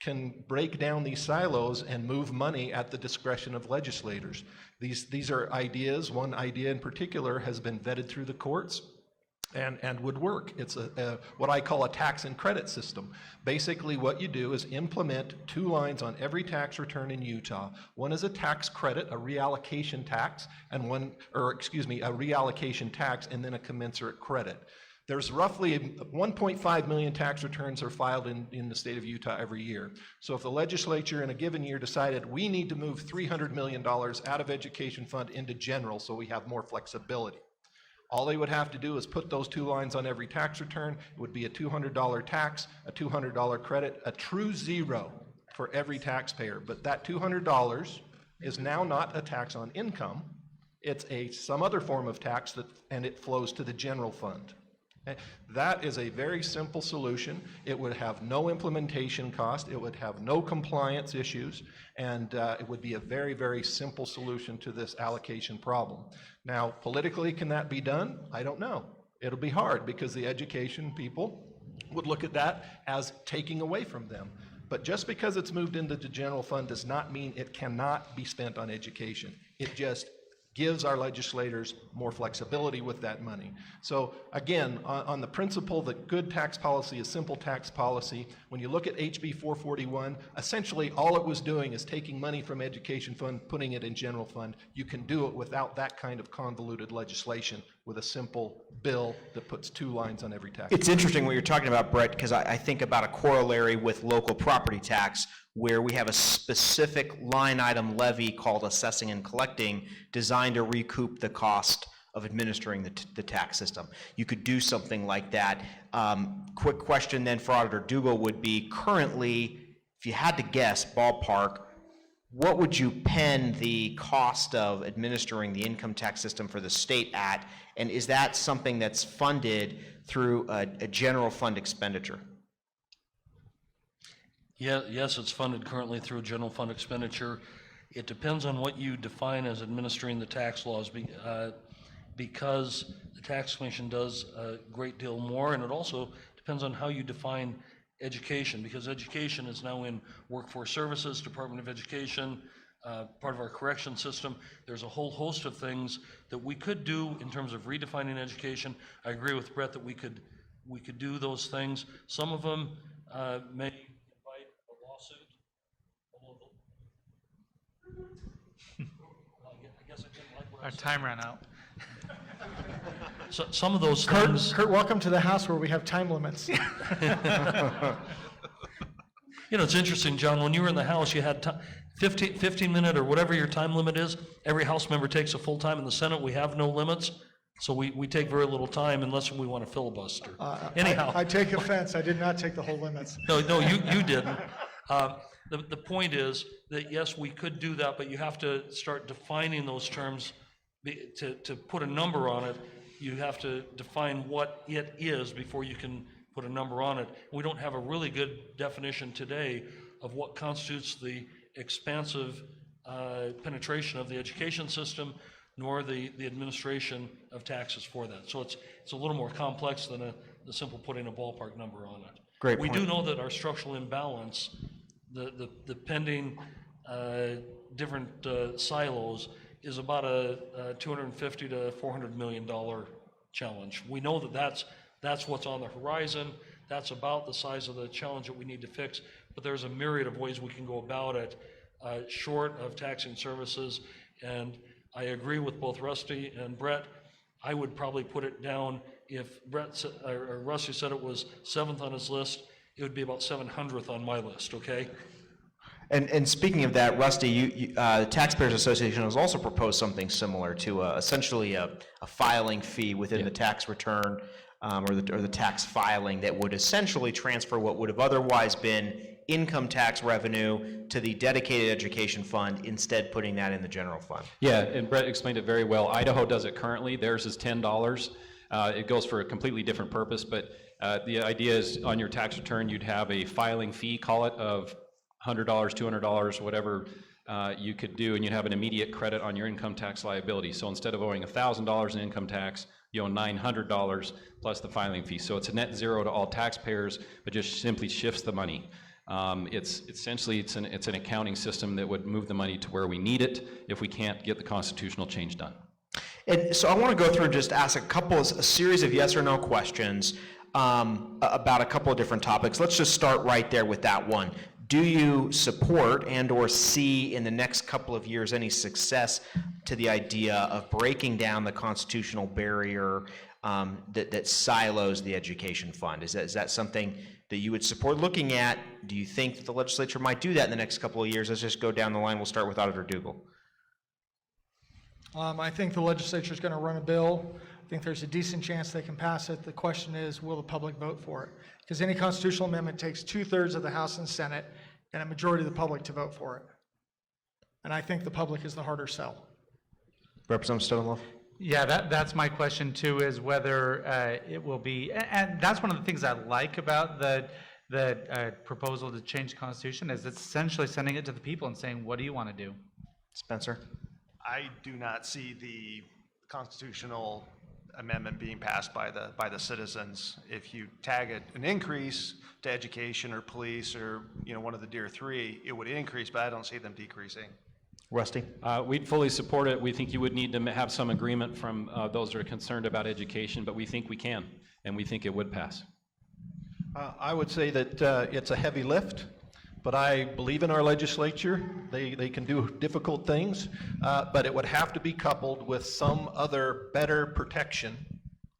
S4: can break down these silos and move money at the discretion of legislators. These are ideas. One idea in particular has been vetted through the courts and would work. It's what I call a tax and credit system. Basically, what you do is implement 2 lines on every tax return in Utah. One is a tax credit, a reallocation tax, and a reallocation tax, and then a commensurate credit. There's roughly 1.5 million tax returns are filed in the state of Utah every year. So if the legislature in a given year decided we need to move $300 million out of education fund into general so we have more flexibility, all they would have to do is put those 2 lines on every tax return. It would be a $200 tax, a $200 credit, a true zero for every taxpayer. But that $200 is now not a tax on income. It's some other form of tax and it flows to the general fund. That is a very simple solution. It would have no implementation cost, it would have no compliance issues, and it would be a very, very simple solution to this allocation problem. Now, politically, can that be done? I don't know. It'll be hard because the education people would look at that as taking away from them. But just because it's moved into the general fund does not mean it cannot be spent on education. It just gives our legislators more flexibility with that money. So again, on the principle that good tax policy is simple tax policy, when you look at HB 441, essentially all it was doing is taking money from education fund, putting it in general fund. You can do it without that kind of convoluted legislation with a simple bill that puts 2 lines on every tax.
S2: It's interesting what you're talking about, Brett, because I think about a corollary with local property tax, where we have a specific line item levy called assessing and collecting designed to recoup the cost of administering the tax system. You could do something like that. Quick question then for Auditor Dougall would be, currently, if you had to guess, ballpark, what would you pen the cost of administering the income tax system for the state at? And is that something that's funded through a general fund expenditure?
S3: Yeah, yes, it's funded currently through a general fund expenditure. It depends on what you define as administering the tax laws. because the Tax Commission does a great deal more, and it also depends on how you define education, because education is now in Workforce Services, Department of Education, part of our correction system. There's a whole host of things that we could do in terms of redefining education. I agree with Brett that we could do those things. Some of them may invite a lawsuit. I guess I didn't like what I
S7: Our
S3: said.
S7: time ran out.
S3: So, some of those things.
S8: Curt, welcome to the house where we have time limits.
S3: You know, it's interesting, John, when you were in the House, you had 15-minute or whatever your time limit is. Every House member takes a full time. In the Senate, we have no limits. So we take very little time unless we want to filibuster. Anyhow.
S8: I take offense. I did not take the whole limits.
S3: No, you didn't. The point is that, yes, we could do that, but you have to start defining those terms. To put a number on it, you have to define what it is before you can put a number on it. We don't have a really good definition today of what constitutes the expansive penetration of the education system, nor the administration of taxes for that. So it's a little more complex than the simple putting a ballpark number on it.
S2: Great
S3: We
S2: point.
S3: do know that our structural imbalance, the pending different silos, is about a $250 to $400 million challenge. We know that that's what's on the horizon. That's about the size of the challenge that we need to fix. But there's a myriad of ways we can go about it, short of taxing services. And I agree with both Rusty and Brett. I would probably put it down, if Rusty said it was 7th on his list, it would be about 700th on my list, okay?
S2: And speaking of that, Rusty, the Taxpayers Association has also proposed something similar to essentially a filing fee within the tax return or the tax filing that would essentially transfer what would have otherwise been income tax revenue to the dedicated education fund, instead putting that in the general fund.
S5: Yeah, and Brett explained it very well. Idaho does it currently. Theirs is $10. It goes for a completely different purpose, but the idea is on your tax return, you'd have a filing fee, call it, of $100, $200, whatever you could do, and you'd have an immediate credit on your income tax liability. So instead of owing $1,000 in income tax, you owe $900 plus the filing fee. So it's a net zero to all taxpayers, but just simply shifts the money. It's essentially it's an accounting system that would move the money to where we need it if we can't get the constitutional change done.
S2: And so I want to go through and just ask a series of yes or no questions about a couple of different topics. Let's just start right there with that one. Do you support and or see in the next couple of years any success to the idea of breaking down the constitutional barrier that silos the education fund? Is that something that you would support looking at? Do you think that the legislature might do that in the next couple of years? Let's just go down the line. We'll start with Auditor Dougall.
S8: I think the legislature is going to run a bill. I think there's a decent chance they can pass it. The question is, will the public vote for it? Because any constitutional amendment takes 2/3 of the House and Senate and a majority of the public to vote for it. And I think the public is the harder sell.
S2: Representative Spendlove.
S7: Yeah, that's my question too, is whether it will be, and that's one of the things I like about the proposal to change the Constitution, is it's essentially sending it to the people and saying, what do you want to do?
S2: Spencer.
S6: I do not see the constitutional amendment being passed by the citizens. If you tag it an increase to education or police or one of the Tier 3, it would increase, but I don't see them decreasing.
S2: Rusty.
S5: We'd fully support it. We think you would need to have some agreement from those who are concerned about education, but we think we can, and we think it would pass.
S4: I would say that it's a heavy lift, but I believe in our legislature. They can do difficult things, but it would have to be coupled with some other better protection,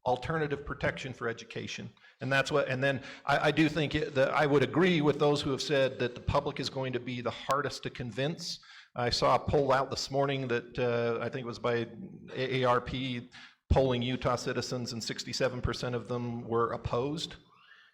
S4: alternative protection for education. And that's what, and then I do think that I would agree with those who have said that the public is going to be the hardest to convince. I saw a poll out this morning that I think it was by AARP polling Utah citizens, and 67% of them were opposed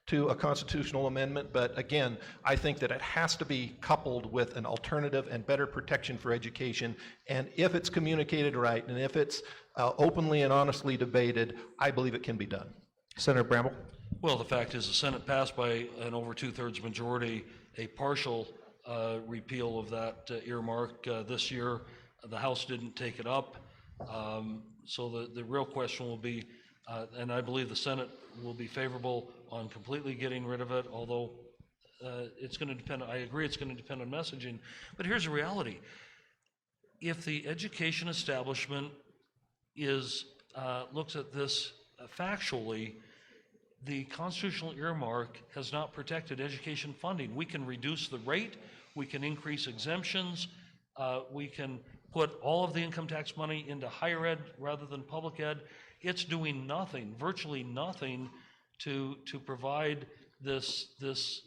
S4: to a constitutional amendment. But again, I think that it has to be coupled with an alternative and better protection for education. And if it's communicated right, and if it's openly and honestly debated, I believe it can be done.
S2: Senator Bramble.
S3: Well, the fact is the Senate passed by an over 2/3 majority a partial repeal of that earmark this year. The House didn't take it up. So the real question will be, and I believe the Senate will be favorable on completely getting rid of it, although it's going to depend, I agree it's going to depend on messaging. But here's the reality. If the education establishment looks at this factually, the constitutional earmark has not protected education funding. We can reduce the rate, we can increase exemptions, we can put all of the income tax money into higher ed rather than public ed. It's doing nothing, virtually nothing, to provide this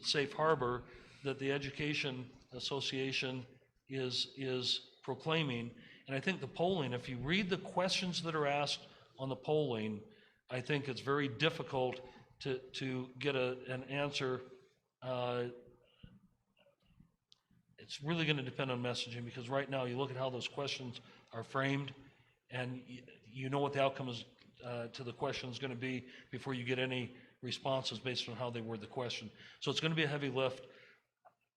S3: safe harbor that the Education Association is proclaiming. And I think the polling, if you read the questions that are asked on the polling, I think it's very difficult to get an answer. It's really going to depend on messaging, because right now you look at how those questions are framed, and you know what the outcome is to the question is going to be before you get any responses based on how they word the question. So it's going to be a heavy lift.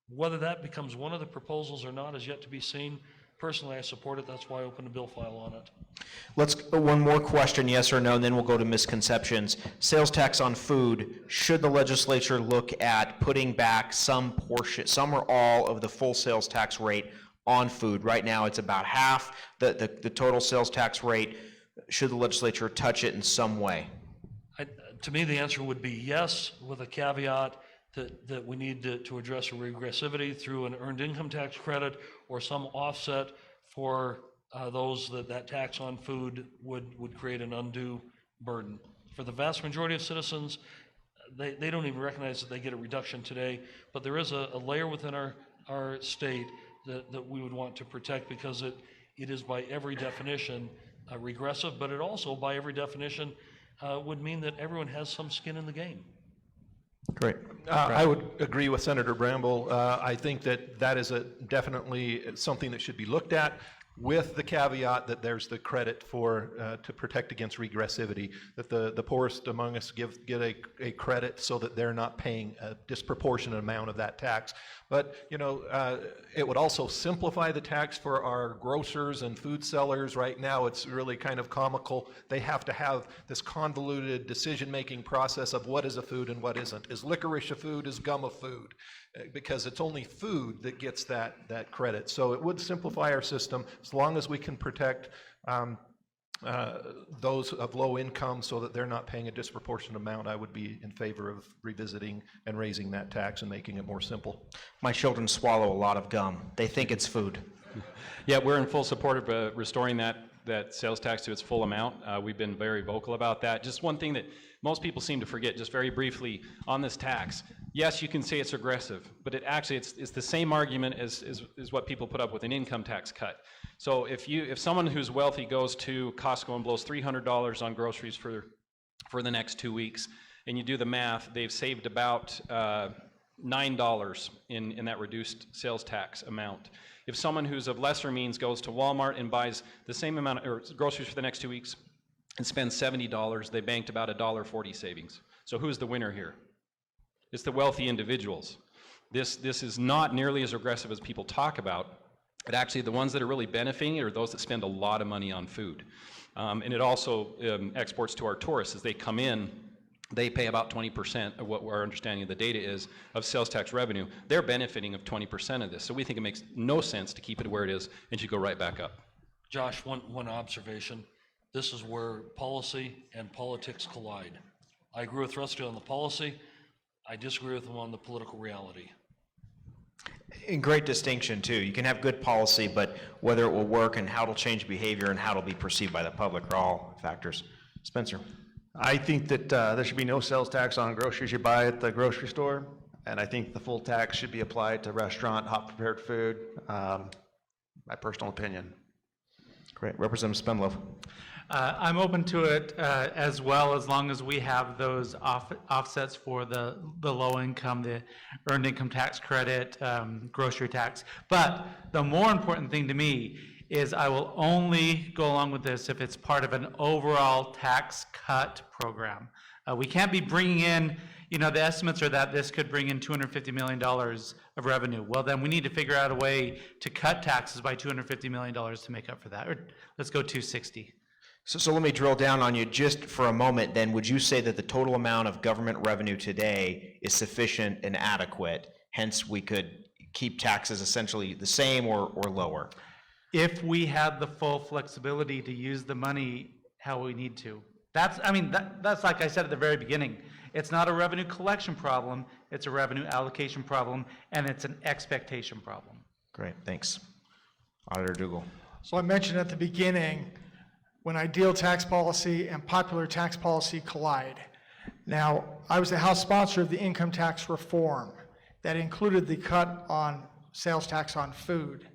S3: Whether that becomes one of the proposals or not is yet to be seen. Personally, I support it. That's why I opened a bill file on it.
S2: Let's go one more question, yes or no, and then we'll go to misconceptions. Sales tax on food. Should the legislature look at putting back some portion, some or all of the full sales tax rate on food? Right now, it's about half the total sales tax rate. Should the legislature touch it in some way?
S3: To me, the answer would be yes, with a caveat that we need to address a regressivity through an earned income tax credit or some offset for those that tax on food would create an undue burden. For the vast majority of citizens, they don't even recognize that they get a reduction today, but there is a layer within our state that we would want to protect, because it is by every definition regressive, but it also by every definition would mean that everyone has some skin in the game.
S2: Great.
S9: I would agree with Senator Bramble. I think that is definitely something that should be looked at, with the caveat that there's the credit to protect against regressivity, that the poorest among us get a credit so that they're not paying a disproportionate amount of that tax. But it would also simplify the tax for our grocers and food sellers. Right now, it's really kind of comical. They have to have this convoluted decision-making process of what is a food and what isn't. Is licorice a food? Is gum a food? Because it's only food that gets that credit. So it would simplify our system, as long as we can protect those of low income so that they're not paying a disproportionate amount. I would be in favor of revisiting and raising that tax and making it more simple.
S2: My children swallow a lot of gum. They think it's food.
S5: Yeah, we're in full support of restoring that sales tax to its full amount. We've been very vocal about that. Just one thing that most people seem to forget, just very briefly, on this tax. Yes, you can say it's aggressive, but it's the same argument as what people put up with an income tax cut. So if someone who's wealthy goes to Costco and blows $300 on groceries for the next 2 weeks, and you do the math, they've saved about $9 in that reduced sales tax amount. If someone who's of lesser means goes to Walmart and buys the same amount of groceries for the next 2 weeks and spends $70, they banked about $1.40 savings. So who's the winner here? It's the wealthy individuals. This is not nearly as aggressive as people talk about, but actually the ones that are really benefiting are those that spend a lot of money on food. And it also exports to our tourists. As they come in, they pay about 20% of what our understanding of the data is of sales tax revenue. They're benefiting of 20% of this. So we think it makes no sense to keep it where it is and should go right back up.
S3: Josh, one observation. This is where policy and politics collide. I agree with Rusty on the policy. I disagree with him on the political reality.
S2: And great distinction, too. You can have good policy, but whether it will work and how it'll change behavior and how it'll be perceived by the public are all factors. Spencer?
S6: I think that there should be no sales tax on groceries you buy at the grocery store, and I think the full tax should be applied to restaurant, hot prepared food. My personal opinion.
S2: Great. Representative Spendlove.
S7: I'm open to it as well, as long as we have those offsets for the low income, the earned income tax credit, grocery tax. But the more important thing to me is I will only go along with this if it's part of an overall tax cut program. We can't be bringing in, the estimates are that this could bring in $250 million of revenue. Well, then we need to figure out a way to cut taxes by $250 million to make up for that. Or let's go 260.
S2: So let me drill down on you just for a moment then. Would you say that the total amount of government revenue today is sufficient and adequate? Hence, we could keep taxes essentially the same or lower?
S7: If we had the full flexibility to use the money how we need to. That's like I said at the very beginning. It's not a revenue collection problem, it's a revenue allocation problem, and it's an expectation problem.
S2: Great, thanks. Auditor Dougall.
S8: So I mentioned at the beginning, when ideal tax policy and popular tax policy collide. Now, I was the House sponsor of the income tax reform that included the cut on sales tax on food.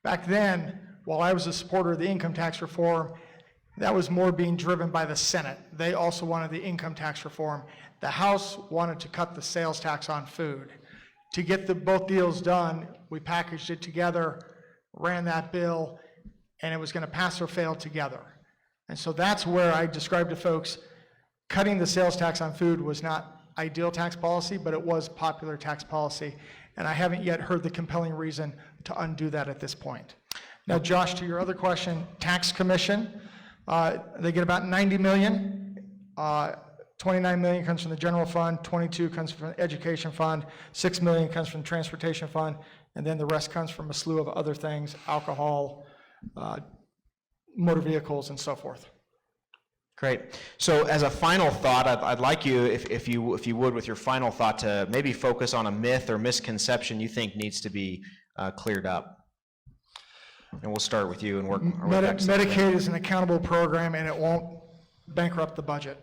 S8: Back then, while I was a supporter of the income tax reform, that was more being driven by the Senate. They also wanted the income tax reform. The House wanted to cut the sales tax on food. To get both deals done, we packaged it together, ran that bill, and it was going to pass or fail together. And so that's where I described to folks, cutting the sales tax on food was not ideal tax policy, but it was popular tax policy. And I haven't yet heard the compelling reason to undo that at this point. Now, Josh, to your other question, tax commission, they get about 90 million. 29 million comes from the general fund, 22 comes from the education fund, 6 million comes from the transportation fund, and then the rest comes from a slew of other things, alcohol, motor vehicles, and so forth.
S2: Great. So as a final thought, I'd like you, if you would, with your final thought, to maybe focus on a myth or misconception you think needs to be cleared up. And we'll start with you and work our way back to the
S8: Medicaid is an accountable program, and it won't bankrupt the budget.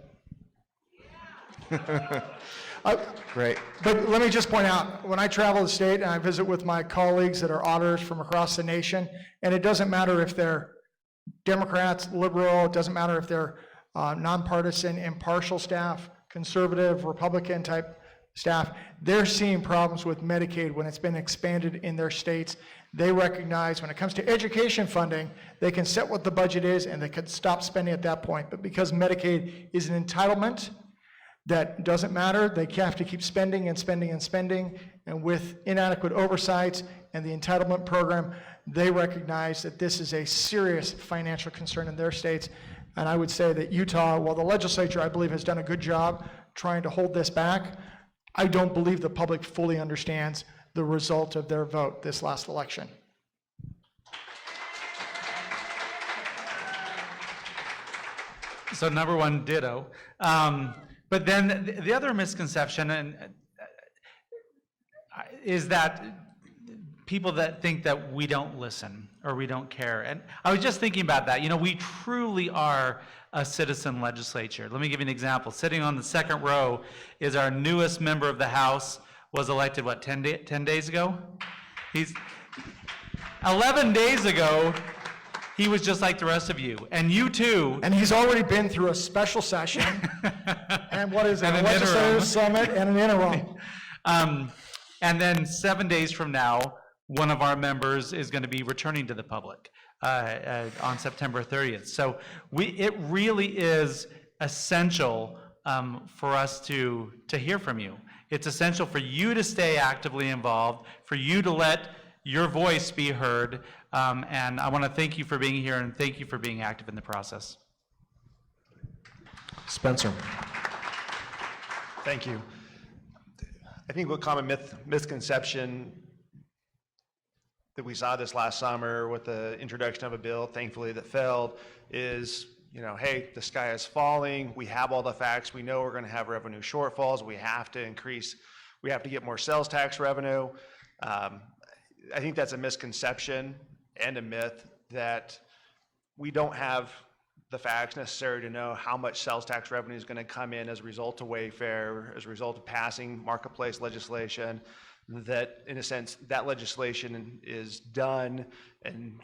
S2: Great.
S8: But let me just point out, when I travel the state and I visit with my colleagues that are auditors from across the nation, and it doesn't matter if they're Democrats, liberal, it doesn't matter if they're nonpartisan, impartial staff, conservative, Republican type staff, they're seeing problems with Medicaid when it's been expanded in their states. They recognize when it comes to education funding, they can set what the budget is and they can stop spending at that point. But because Medicaid is an entitlement, that doesn't matter. They have to keep spending and spending and spending. And with inadequate oversight and the entitlement program, they recognize that this is a serious financial concern in their states. And I would say that Utah, while the legislature, I believe, has done a good job trying to hold this back, I don't believe the public fully understands the result of their vote this last election.
S7: So number one, ditto. But then the other misconception is that people that think that we don't listen or we don't care. And I was just thinking about that. You know, we truly are a citizen legislature. Let me give you an example. Sitting on the second row is our newest member of the House, was elected, what, 10 days ago? 11 days ago, he was just like the rest of you, and you too.
S8: And he's already been through a special session, and what is it,
S7: And
S8: a
S7: an
S8: legislative
S7: interim.
S8: summit and an interim.
S7: And then 7 days from now, one of our members is going to be returning to the public on September 30th. So it really is essential for us to hear from you. It's essential for you to stay actively involved, for you to let your voice be heard. And I want to thank you for being here and thank you for being active in the process.
S2: Spencer.
S9: Thank you. I think what common misconception that we saw this last summer with the introduction of a bill, thankfully, that failed, is, you know, hey, the sky is falling, we have all the facts, we know we're going to have revenue shortfalls, we have to get more sales tax revenue. I think that's a misconception and a myth that we don't have the facts necessary to know how much sales tax revenue is going to come in as a result of Wayfair, as a result of passing marketplace legislation, that in a sense that legislation is done and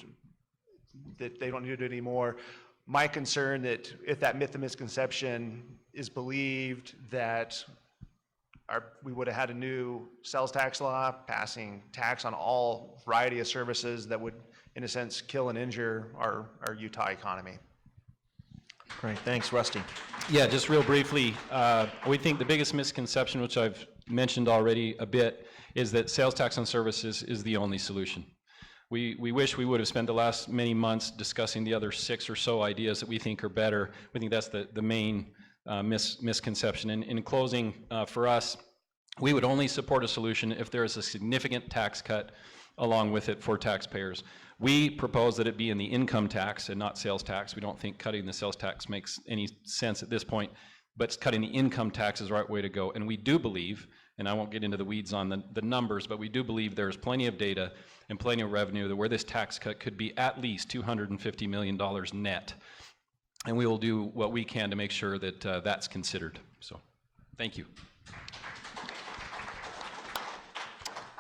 S9: that they don't need to do it anymore. My concern that if that myth and misconception is believed, that we would have had a new sales tax law passing tax on all variety of services that would, in a sense, kill and injure our Utah economy.
S2: Great, thanks. Rusty.
S5: Yeah, just real briefly, we think the biggest misconception, which I've mentioned already a bit, is that sales tax on services is the only solution. We wish we would have spent the last many months discussing the other 6 or so ideas that we think are better. We think that's the main misconception. And in closing, for us, we would only support a solution if there is a significant tax cut along with it for taxpayers. We propose that it be in the income tax and not sales tax. We don't think cutting the sales tax makes any sense at this point, but cutting the income tax is the right way to go. And we do believe, and I won't get into the weeds on the numbers, but we do believe there's plenty of data and plenty of revenue that where this tax cut could be at least $250 million net. And we will do what we can to make sure that that's considered. So, thank you.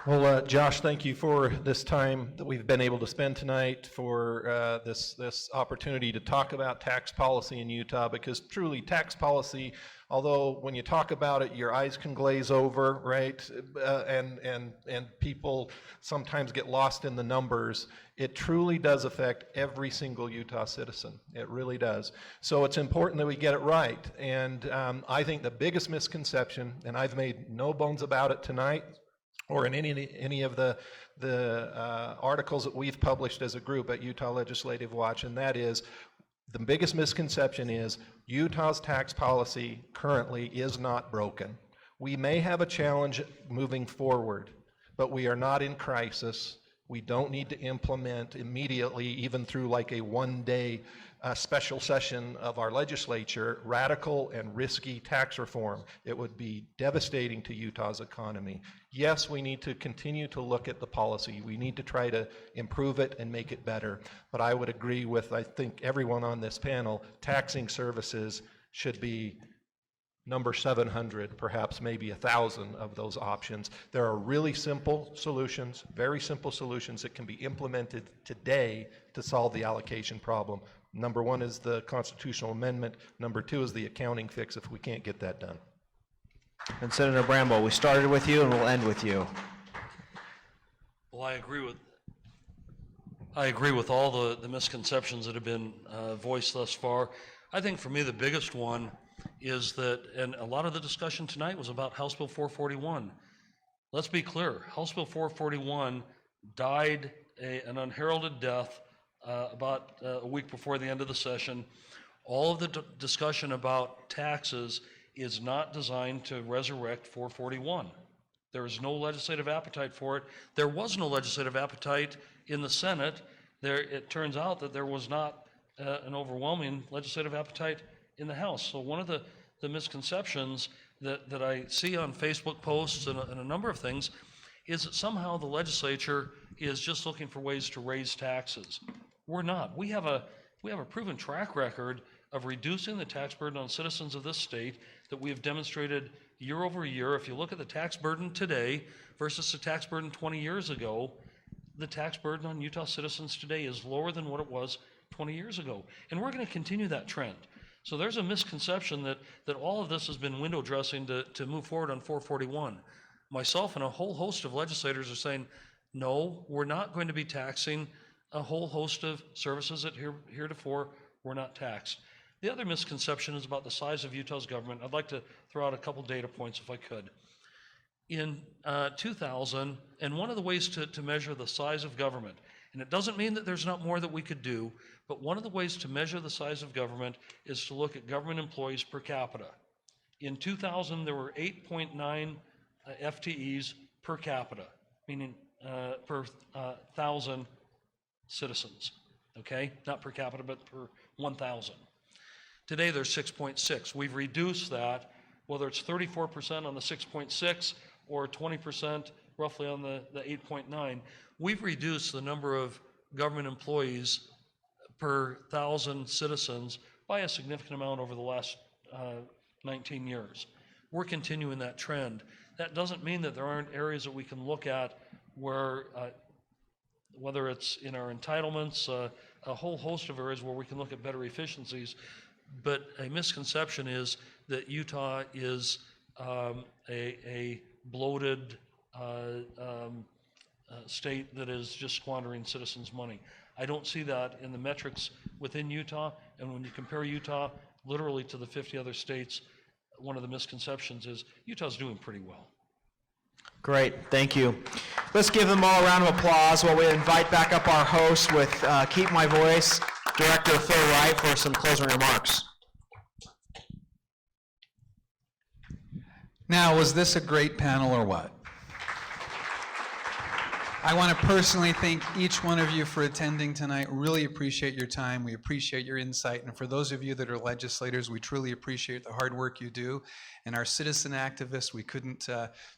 S4: Well, Josh, thank you for this time that we've been able to spend tonight, for this opportunity to talk about tax policy in Utah, because truly tax policy, although when you talk about it, your eyes can glaze over, right? And people sometimes get lost in the numbers. It truly does affect every single Utah citizen. It really does. So it's important that we get it right. And I think the biggest misconception, and I've made no bones about it tonight, or in any of the articles that we've published as a group at Utah Legislative Watch, and that is, the biggest misconception is Utah's tax policy currently is not broken. We may have a challenge moving forward, but we are not in crisis. We don't need to implement immediately, even through like a one-day special session of our legislature, radical and risky tax reform. It would be devastating to Utah's economy. Yes, we need to continue to look at the policy. We need to try to improve it and make it better. But I would agree with, I think, everyone on this panel, taxing services should be number 700, perhaps maybe 1,000 of those options. There are really simple solutions, very simple solutions that can be implemented today to solve the allocation problem. Number 1 is the constitutional amendment. Number 2 is the accounting fix if we can't get that done.
S2: And Senator Bramble, we started with you and we'll end with you.
S3: Well, I agree with all the misconceptions that have been voiced thus far. I think for me the biggest one is that, and a lot of the discussion tonight was about House Bill 441. Let's be clear, House Bill 441 died an unheralded death about a week before the end of the session. All of the discussion about taxes is not designed to resurrect 441. There is no legislative appetite for it. There was no legislative appetite in the Senate. It turns out that there was not an overwhelming legislative appetite in the House. So one of the misconceptions that I see on Facebook posts and a number of things is that somehow the legislature is just looking for ways to raise taxes. We're not. We have a proven track record of reducing the tax burden on citizens of this state that we have demonstrated year over year. If you look at the tax burden today versus the tax burden 20 years ago, the tax burden on Utah citizens today is lower than what it was 20 years ago. And we're going to continue that trend. So there's a misconception that all of this has been window dressing to move forward on 441. Myself and a whole host of legislators are saying, no, we're not going to be taxing a whole host of services that heretofore were not taxed. The other misconception is about the size of Utah's government. I'd like to throw out a couple data points if I could. In 2000, and one of the ways to measure the size of government, and it doesn't mean that there's not more that we could do, but one of the ways to measure the size of government is to look at government employees per capita. In 2000, there were 8.9 FTEs per capita, meaning per 1,000 citizens, okay? Not per capita, but per 1,000. Today, there's 6.6. We've reduced that, whether it's 34% on the 6.6 or 20% roughly on the 8.9. We've reduced the number of government employees per 1,000 citizens by a significant amount over the last 19 years. We're continuing that trend. That doesn't mean that there aren't areas that we can look at where, whether it's in our entitlements, a whole host of areas where we can look at better efficiencies. But a misconception is that Utah is a bloated state that is just squandering citizens' money. I don't see that in the metrics within Utah, and when you compare Utah literally to the 50 other states, one of the misconceptions is Utah's doing pretty well.
S2: Great, thank you. Let's give them all a round of applause while we invite back up our host with Keep My Voice, Director Phil Wright, for some closing remarks.
S1: Now, was this a great panel or what? I want to personally thank each one of you for attending tonight. Really appreciate your time. We appreciate your insight. And for those of you that are legislators, we truly appreciate the hard work you do. And our citizen activists, we couldn't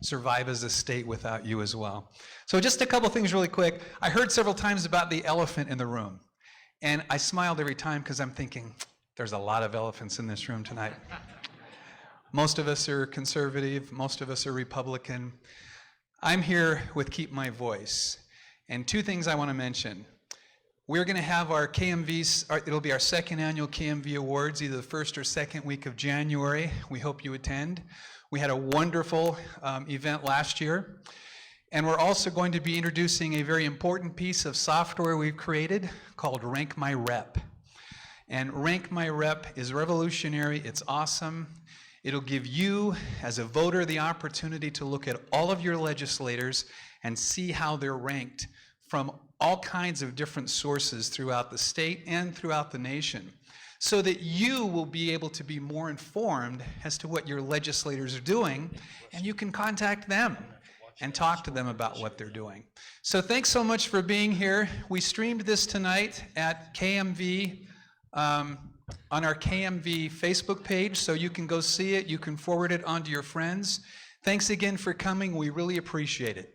S1: survive as a state without you as well. So just a couple things really quick. I heard several times about the elephant in the room. And I smiled every time because I'm thinking, there's a lot of elephants in this room tonight. Most of us are conservative. Most of us are Republican. I'm here with Keep My Voice, and two things I want to mention. We're going to have our KMVs, it'll be our second annual KMV Awards, either the first or second week of January. We hope you attend. We had a wonderful event last year, and we're also going to be introducing a very important piece of software we've created called Rank My Rep. And Rank My Rep is revolutionary, it's awesome. It'll give you, as a voter, the opportunity to look at all of your legislators and see how they're ranked from all kinds of different sources throughout the state and throughout the nation, so that you will be able to be more informed as to what your legislators are doing, and you can contact them and talk to them about what they're doing. So thanks so much for being here. We streamed this tonight at KMV, on our KMV Facebook page, so you can go see it. You can forward it on to your friends. Thanks again for coming. We really appreciate it.